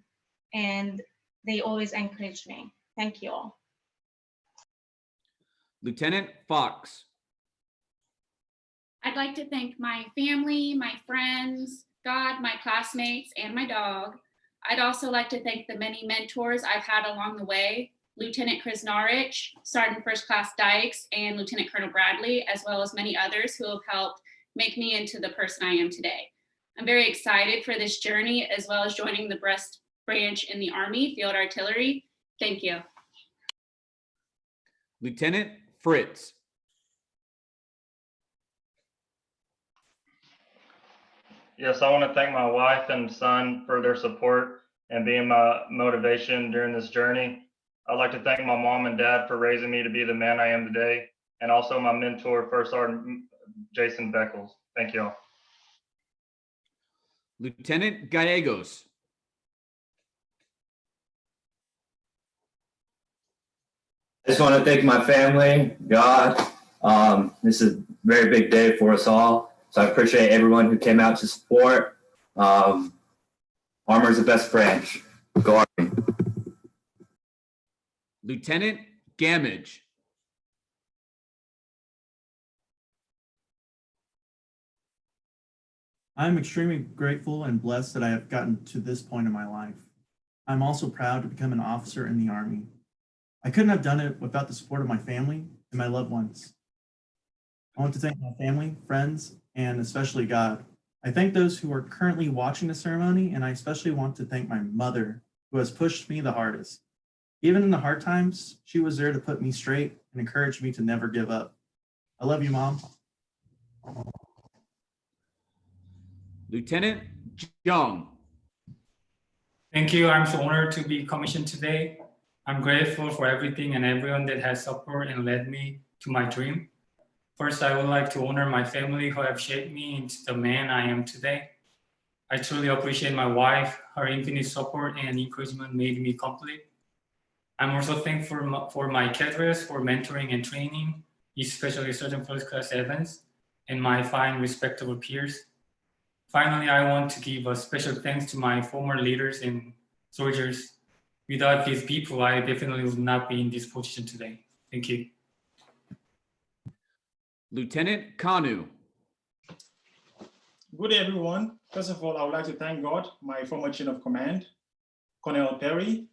and they always encouraged me. Thank you all. Lieutenant Fox. I'd like to thank my family, my friends, God, my classmates, and my dog. I'd also like to thank the many mentors I've had along the way, Lieutenant Chris Norwich, Sergeant First Class Dykes, and Lieutenant Colonel Bradley, as well as many others who have helped make me into the person I am today. I'm very excited for this journey, as well as joining the breast branch in the Army Field Artillery. Thank you. Lieutenant Fritz. Yes, I want to thank my wife and son for their support and being my motivation during this journey. I'd like to thank my mom and dad for raising me to be the man I am today, and also my mentor, First Sergeant Jason Beckles. Thank you all. Lieutenant Gallegos. I just want to thank my family, God. This is a very big day for us all. So I appreciate everyone who came out to support. Armor is the best branch. Go Army. Lieutenant Gamage. I'm extremely grateful and blessed that I have gotten to this point in my life. I'm also proud to become an officer in the Army. I couldn't have done it without the support of my family and my loved ones. I want to thank my family, friends, and especially God. I thank those who are currently watching the ceremony, and I especially want to thank my mother, who has pushed me the hardest. Even in the hard times, she was there to put me straight and encourage me to never give up. I love you, Mom. Lieutenant Jung. Thank you. I'm so honored to be commissioned today. I'm grateful for everything and everyone that has supported and led me to my dream. First, I would like to honor my family who have shaped me into the man I am today. I truly appreciate my wife. Her infinite support and encouragement made me complete. I'm also thankful for my cadres for mentoring and training, especially Sergeant First Class Evans and my fine, respectable peers. Finally, I want to give a special thanks to my former leaders and soldiers. Without these people, I definitely would not be in this position today. Thank you. Lieutenant Kanu. Good day, everyone. First of all, I would like to thank God, my former chain of command, Colonel Perry,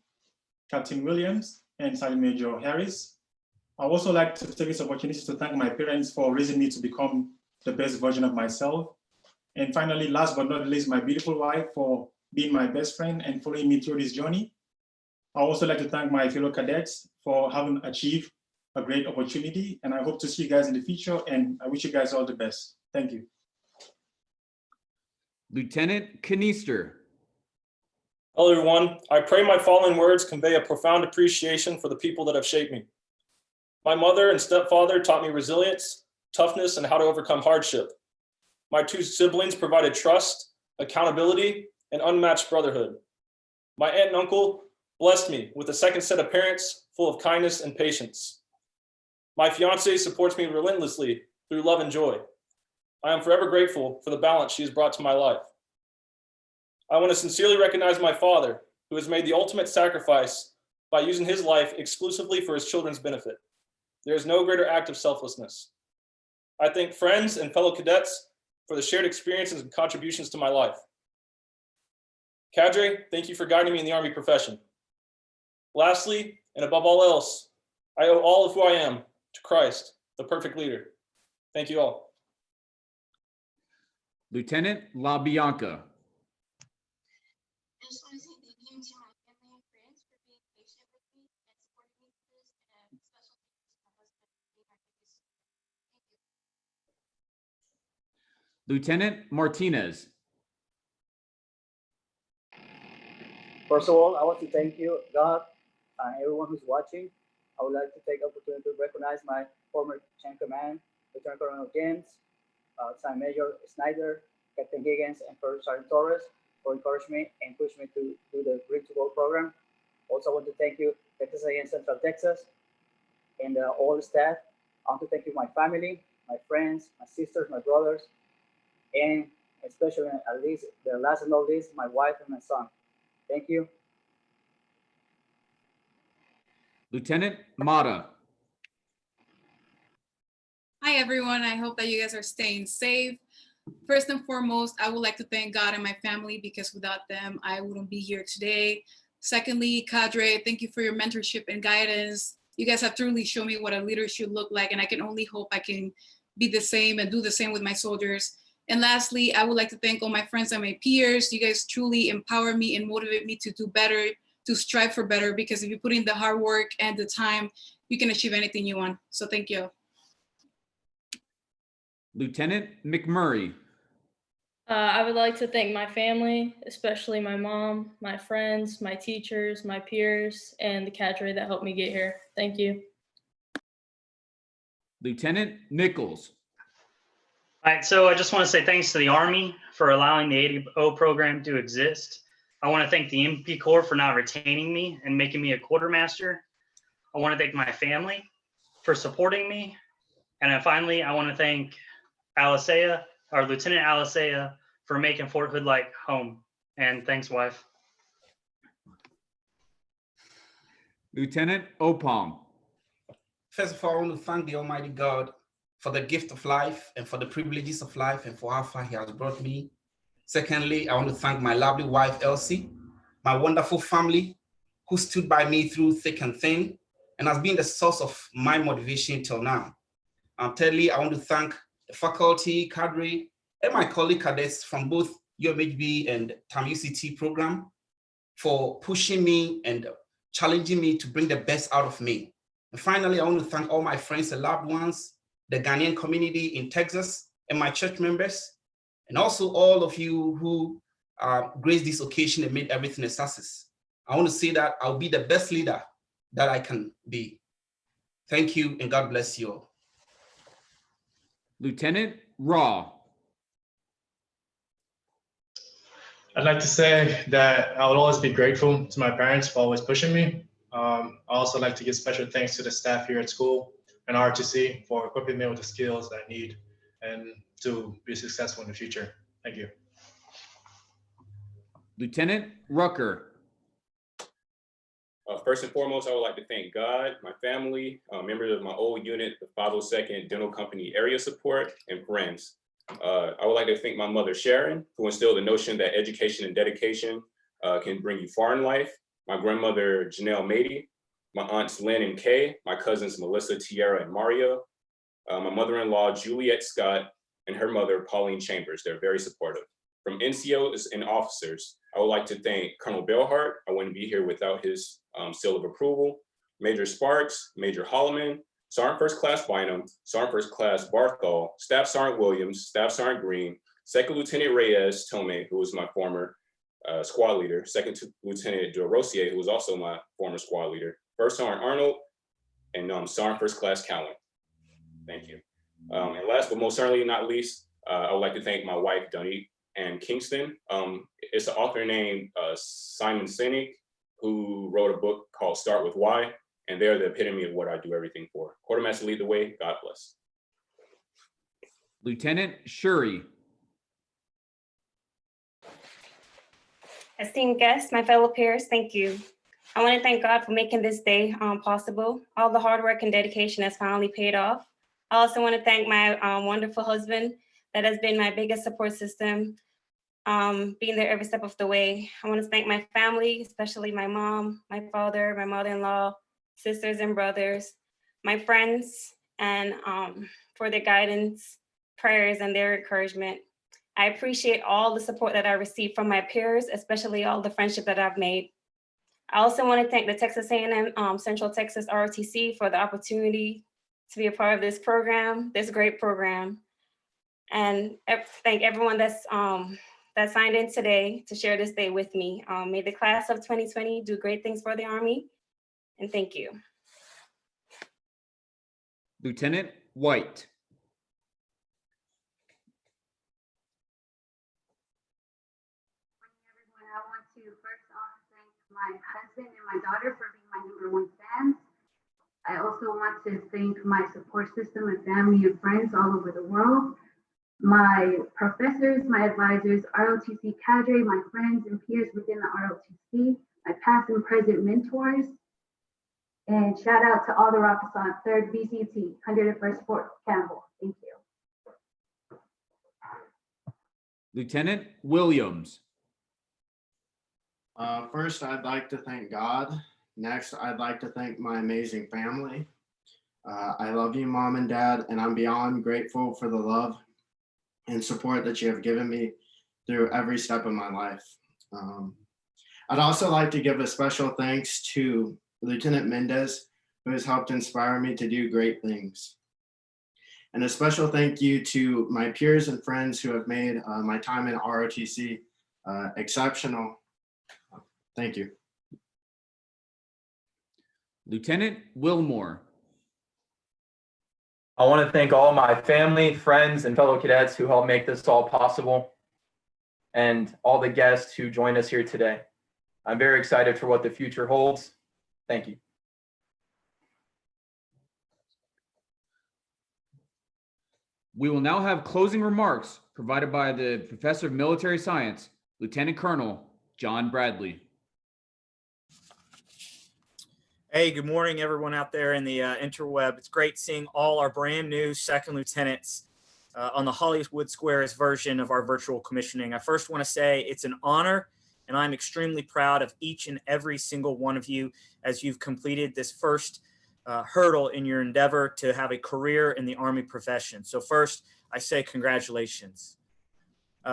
Captain Williams, and Sergeant Major Harris. I would also like to take this opportunity to thank my parents for raising me to become the best version of myself. And finally, last but not least, my beautiful wife for being my best friend and following me through this journey. I would also like to thank my fellow cadets for having achieved a great opportunity, and I hope to see you guys in the future, and I wish you guys all the best. Thank you. Lieutenant Kanister. Hello, everyone. I pray my following words convey a profound appreciation for the people that have shaped me. My mother and stepfather taught me resilience, toughness, and how to overcome hardship. My two siblings provided trust, accountability, and unmatched brotherhood. My aunt and uncle blessed me with a second set of parents full of kindness and patience. My fiance supports me relentlessly through love and joy. I am forever grateful for the balance she has brought to my life. I want to sincerely recognize my father, who has made the ultimate sacrifice by using his life exclusively for his children's benefit. There is no greater act of selflessness. I thank friends and fellow cadets for the shared experiences and contributions to my life. Cadre, thank you for guiding me in the Army profession. Lastly, and above all else, I owe all of who I am to Christ, the perfect leader. Thank you all. Lieutenant LaBianca. I just want to say thank you to my family and friends for being patient with me and supporting me through this, and special thanks to my husband for being my biggest support. Thank you. Lieutenant Martinez. First of all, I want to thank you, God, and everyone who's watching. I would like to take the opportunity to recognize my former chain command, Lieutenant Colonel James, Sergeant Major Snyder, Captain Higgins, and First Sergeant Torres for encouraging me and pushing me to do the Green to Gold program. Also, I want to thank you, Texas A&M Central Texas, and all the staff. I want to thank you, my family, my friends, my sisters, my brothers, and especially, at least, the last and not least, my wife and my son. Thank you. Lieutenant Mata. Hi, everyone. I hope that you guys are staying safe. First and foremost, I would like to thank God and my family because without them, I wouldn't be here today. Secondly, Cadre, thank you for your mentorship and guidance. You guys have truly shown me what a leader should look like, and I can only hope I can be the same and do the same with my soldiers. And lastly, I would like to thank all my friends and my peers. You guys truly empower me and motivate me to do better, to strive for better, because if you put in the hard work and the time, you can achieve anything you want. So thank you. Lieutenant McMurray. I would like to thank my family, especially my mom, my friends, my teachers, my peers, and the cadre that helped me get here. Thank you. Lieutenant Nichols. All right, so I just want to say thanks to the Army for allowing the ADO program to exist. I want to thank the MP Corps for not retaining me and making me a quartermaster. I want to thank my family for supporting me. And then finally, I want to thank Alisea, or Lieutenant Alisea, for making Fort Hood like home. And thanks, wife. Lieutenant Opom. First of all, I want to thank the Almighty God for the gift of life and for the privileges of life and for how far He has brought me. Secondly, I want to thank my lovely wife, Elsie, my wonderful family who stood by me through thick and thin and has been the source of my motivation till now. Thirdly, I want to thank the faculty, cadre, and my colleague cadets from both UMHB and TAMU-CT program for pushing me and challenging me to bring the best out of me. And finally, I want to thank all my friends and loved ones, the Ghanaian community in Texas, and my church members, and also all of you who graced this occasion and made everything a success. I want to say that I'll be the best leader that I can be. Thank you, and God bless you all. Lieutenant Raw. I'd like to say that I will always be grateful to my parents for always pushing me. I also like to give special thanks to the staff here at school and ROTC for equipping me with the skills that I need and to be successful in the future. Thank you. Lieutenant Rucker. First and foremost, I would like to thank God, my family, members of my old unit, the 502nd Dental Company Area Support, and friends. I would like to thank my mother, Sharon, who instilled the notion that education and dedication can bring you far in life. My grandmother, Janelle Mady, my aunts, Lynn and Kay, my cousins, Melissa, Tiara, and Mario, my mother-in-law, Juliet Scott, and her mother, Pauline Chambers. They're very supportive. From NCOs and officers, I would like to thank Colonel Belhart. I wouldn't be here without his seal of approval. Major Sparks, Major Holloman, Sergeant First Class Bynum, Sergeant First Class Barthol, Staff Sergeant Williams, Staff Sergeant Green, Second Lieutenant Reyes Tomei, who was my former squad leader, Second Lieutenant De Rosier, who was also my former squad leader, First Sergeant Arnold, and Sergeant First Class Cowan. Thank you. And last but most certainly not least, I would like to thank my wife, Dunny and Kingston. It's an author named Simon Sinek, who wrote a book called Start With Why, and they're the epitome of what I do everything for. Quartermaster, lead the way. God bless. Lieutenant Shuri. Esteemed guests, my fellow peers, thank you. I want to thank God for making this day possible. All the hard work and dedication has finally paid off. I also want to thank my wonderful husband that has been my biggest support system, being there every step of the way. I want to thank my family, especially my mom, my father, my mother-in-law, sisters and brothers, my friends, and for their guidance, prayers, and their encouragement. I appreciate all the support that I received from my peers, especially all the friendship that I've made. I also want to thank the Texas A&M Central Texas ROTC for the opportunity to be a part of this program, this great program. And thank everyone that signed in today to share this day with me. May the class of 2020 do great things for the Army, and thank you. Lieutenant White. I want to first off thank my husband and my daughter for being my #1 fans. I also want to thank my support system and family and friends all over the world, my professors, my advisors, ROTC cadre, my friends and peers within the ROTC, my past and present mentors, and shout out to all the rockets on 3rd BCT, 101st Fort Campbell. Thank you. Lieutenant Williams. First, I'd like to thank God. Next, I'd like to thank my amazing family. I love you, Mom and Dad, and I'm beyond grateful for the love and support that you have given me through every step of my life. I'd also like to give a special thanks to Lieutenant Mendez, who has helped inspire me to do great things. And a special thank you to my peers and friends who have made my time in ROTC exceptional. Thank you. Lieutenant Wilmore. I want to thank all my family, friends, and fellow cadets who helped make this all possible, and all the guests who joined us here today. I'm very excited for what the future holds. Thank you. We will now have closing remarks provided by the Professor of Military Science, Lieutenant Colonel John Bradley. Hey, good morning, everyone out there in the interweb. It's great seeing all our brand new second lieutenants on the Hollywood Squares version of our virtual commissioning. I first want to say it's an honor, and I'm extremely proud of each and every single one of you as you've completed this first hurdle in your endeavor to have a career in the Army profession. So first, I say congratulations.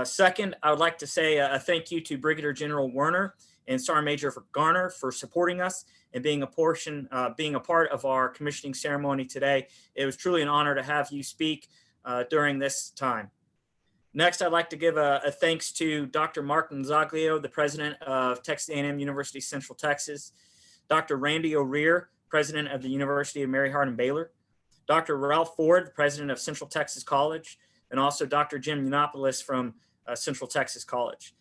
Second, I would like to say a thank you to Brigadier General Werner and Sergeant Major Garner for supporting us and being a part of our commissioning ceremony today. It was truly an honor to have you speak during this time. Next, I'd like to give a thanks to Dr. Mark Nzaglio, the president of Texas A&M University Central Texas, Dr. Randy O'Rear, president of the University of Mary Hardin Baylor, Dr. Ralph Ford, the president of Central Texas College, and also Dr. Jim Yiannopoulos from Central Texas College.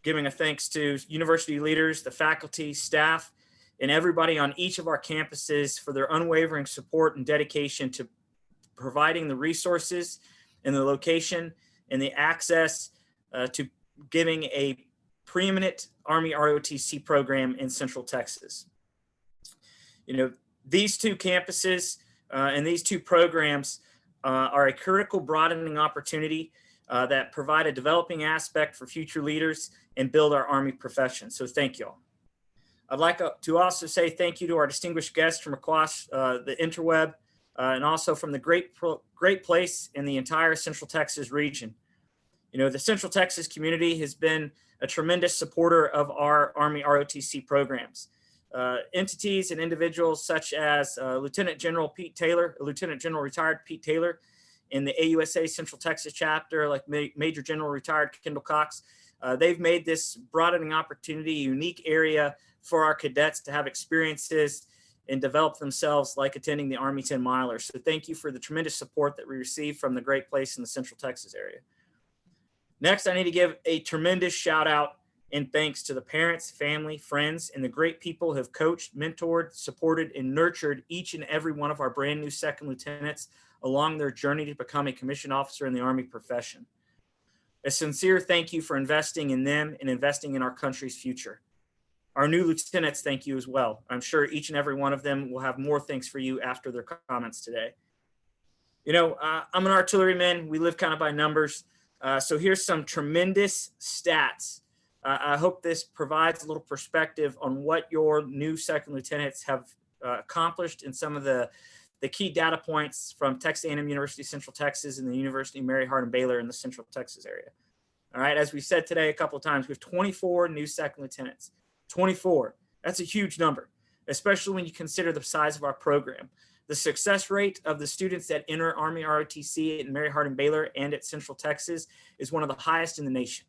Giving a thanks to university leaders, the faculty, staff, and everybody on each of our campuses for their unwavering support and dedication to providing the resources and the location and the access to giving a preeminent Army ROTC program in Central Texas. You know, these two campuses and these two programs are a critical broadening opportunity that provide a developing aspect for future leaders and build our Army profession. So thank you all. I'd like to also say thank you to our distinguished guests from across the interweb and also from the great place in the entire Central Texas region. You know, the Central Texas community has been a tremendous supporter of our Army ROTC programs. Entities and individuals such as Lieutenant General Pete Taylor, Lieutenant General retired Pete Taylor in the AUSA Central Texas chapter, like Major General retired Kendall Cox. They've made this broadening opportunity a unique area for our cadets to have experiences and develop themselves like attending the Army 10 miler. So thank you for the tremendous support that we received from the great place in the Central Texas area. Next, I need to give a tremendous shout out and thanks to the parents, family, friends, and the great people who have coached, mentored, supported, and nurtured each and every one of our brand new second lieutenants along their journey to become a commissioned officer in the Army profession. A sincere thank you for investing in them and investing in our country's future. Our new lieutenants thank you as well. I'm sure each and every one of them will have more thanks for you after their comments today. You know, I'm an artilleryman. We live kind of by numbers. So here's some tremendous stats. I hope this provides a little perspective on what your new second lieutenants have accomplished and some of the key data points from Texas A&M University Central Texas and the University of Mary Hardin Baylor in the Central Texas area. All right, as we said today a couple of times, we have 24 new second lieutenants. 24, that's a huge number, especially when you consider the size of our program. The success rate of the students that enter Army ROTC at Mary Hardin Baylor and at Central Texas is one of the highest in the nation.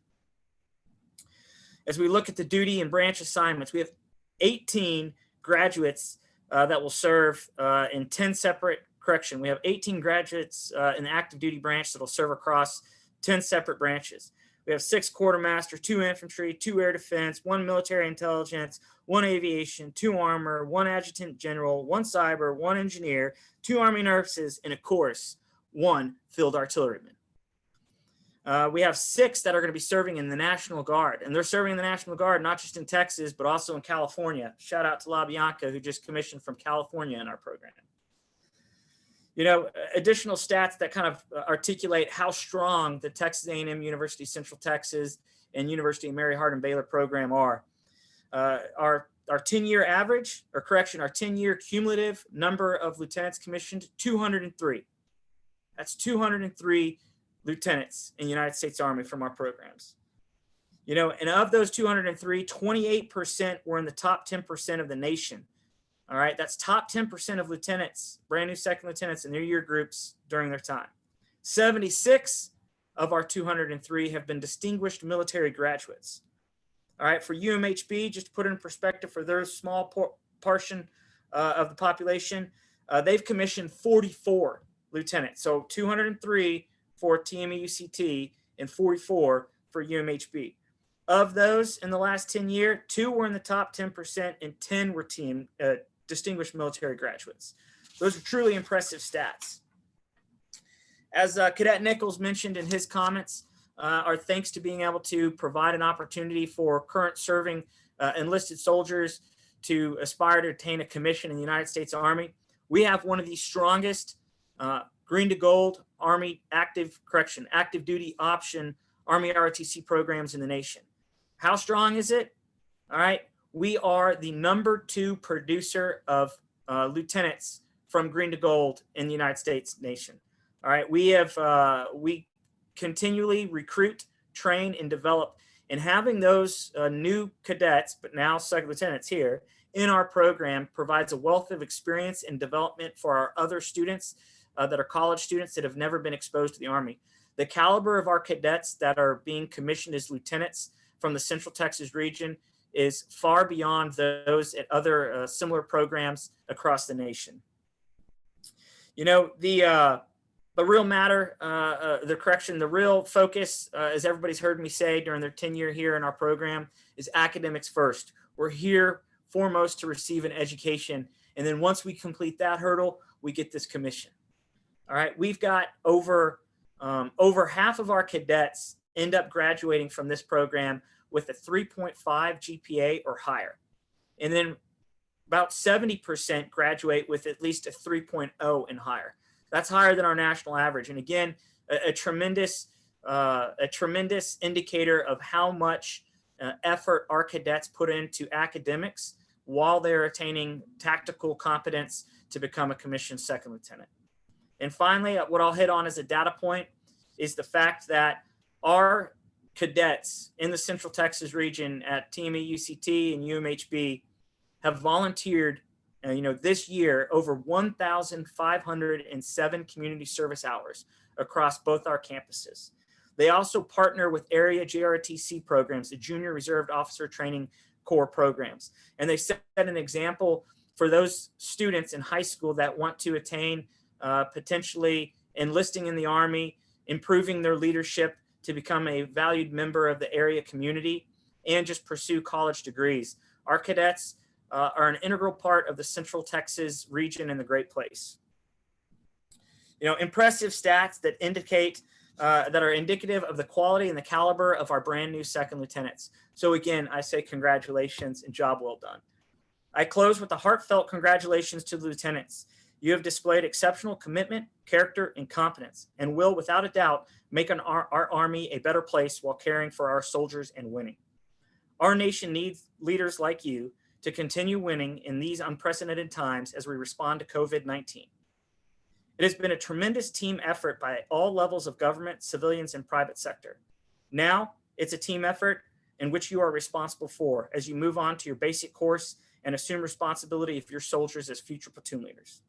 As we look at the duty and branch assignments, we have 18 graduates that will serve in 10 separate correction. We have 18 graduates in the active duty branch that will serve across 10 separate branches. We have 6 quartermaster, 2 infantry, 2 air defense, 1 military intelligence, 1 aviation, 2 armor, 1 adjutant general, 1 cyber, 1 engineer, 2 army nurses, and of course, 1 field artilleryman. We have 6 that are going to be serving in the National Guard, and they're serving in the National Guard not just in Texas, but also in California. Shout out to La Bianca, who just commissioned from California in our program. You know, additional stats that kind of articulate how strong the Texas A&M University Central Texas and University of Mary Hardin Baylor program are. Our 10-year average, or correction, our 10-year cumulative number of lieutenants commissioned, 203. That's 203 lieutenants in the United States Army from our programs. You know, and of those 203, 28% were in the top 10% of the nation. All right, that's top 10% of lieutenants, brand new second lieutenants in their year groups during their time. 76 of our 203 have been distinguished military graduates. All right, for UMHB, just to put it in perspective for their small portion of the population, they've commissioned 44 lieutenants. So 203 for TAMU-CT and 44 for UMHB. Of those in the last 10 years, 2 were in the top 10% and 10 were distinguished military graduates. Those are truly impressive stats. As Cadet Nichols mentioned in his comments, our thanks to being able to provide an opportunity for current serving enlisted soldiers to aspire to attain a commission in the United States Army. We have one of the strongest green to gold Army active duty option Army ROTC programs in the nation. How strong is it? All right. We are the #2 producer of lieutenants from green to gold in the United States nation. All right, we continually recruit, train, and develop, and having those new cadets, but now second lieutenants here in our program provides a wealth of experience and development for our other students that are college students that have never been exposed to the Army. The caliber of our cadets that are being commissioned as lieutenants from the Central Texas region is far beyond those at other similar programs across the nation. You know, the real matter, the real focus, as everybody's heard me say during their tenure here in our program, is academics first. We're here foremost to receive an education. And then once we complete that hurdle, we get this commission. All right, we've got over half of our cadets end up graduating from this program with a 3.5 GPA or higher. And then about 70% graduate with at least a 3.0 and higher. That's higher than our national average. And again, a tremendous indicator of how much effort our cadets put into academics while they're attaining tactical competence to become a commissioned second lieutenant. And finally, what I'll hit on as a data point is the fact that our cadets in the Central Texas region at TAMU-CT and UMHB have volunteered, this year over 1,507 community service hours across both our campuses. They also partner with area JROTC programs, the Junior Reserve Officer Training Corps programs. And they set an example for those students in high school that want to attain potentially enlisting in the Army, improving their leadership to become a valued member of the area community, and just pursue college degrees. Our cadets are an integral part of the Central Texas region and the Great Place. Impressive stats that indicate that are indicative of the quality and the caliber of our brand new second lieutenants. So again, I say congratulations and job well done. I close with a heartfelt congratulations to the lieutenants. You have displayed exceptional commitment, character, and competence, and will, without a doubt, make our Army a better place while caring for our soldiers and winning. Our nation needs leaders like you to continue winning in these unprecedented times as we respond to COVID-19. It has been a tremendous team effort by all levels of government, civilians, and private sector. Now, it's a team effort in which you are responsible for as you move on to your basic course and assume responsibility of your soldiers as future platoon leaders.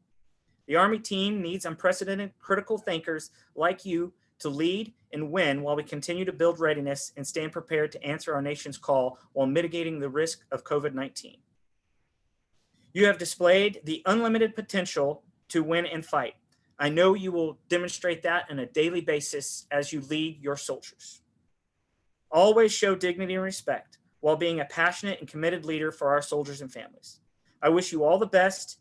The Army team needs unprecedented critical thinkers like you to lead and win while we continue to build readiness and stand prepared to answer our nation's call while mitigating the risk of COVID-19. You have displayed the unlimited potential to win and fight. I know you will demonstrate that on a daily basis as you lead your soldiers. Always show dignity and respect while being a passionate and committed leader for our soldiers and families. I wish you all the best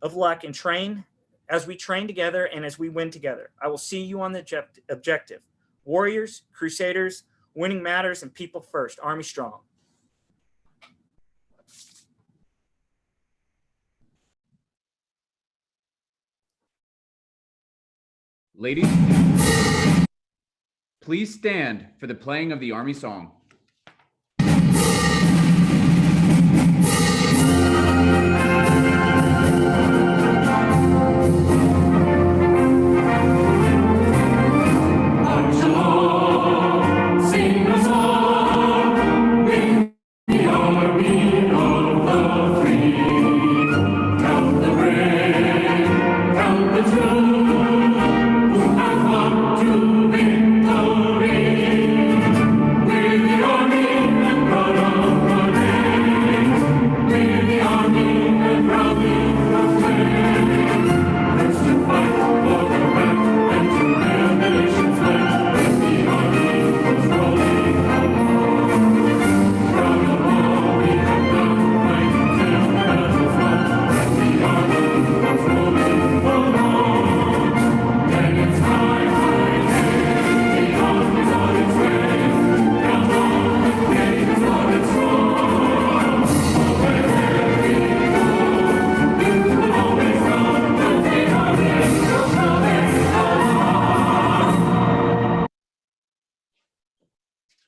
of luck and as we train together and as we win together. I will see you on the objective. Warriors, Crusaders, winning matters and people first. Army strong. Ladies, please stand for the playing of the Army song.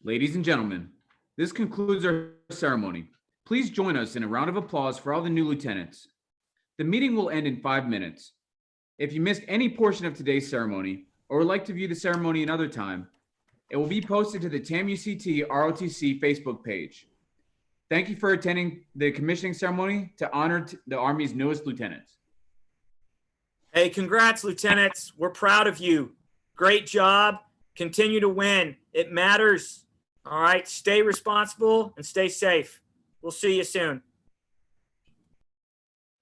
Ladies and gentlemen, this concludes our ceremony. Please join us in a round of applause for all the new lieutenants. The meeting will end in 5 minutes. If you missed any portion of today's ceremony or would like to view the ceremony another time, it will be posted to the TAMU-CT ROTC Facebook page. Thank you for attending the commissioning ceremony to honor the Army's newest lieutenants. Hey, congrats, lieutenants. We're proud of you. Great job. Continue to win. It matters. All right. Stay responsible and stay safe. We'll see you soon.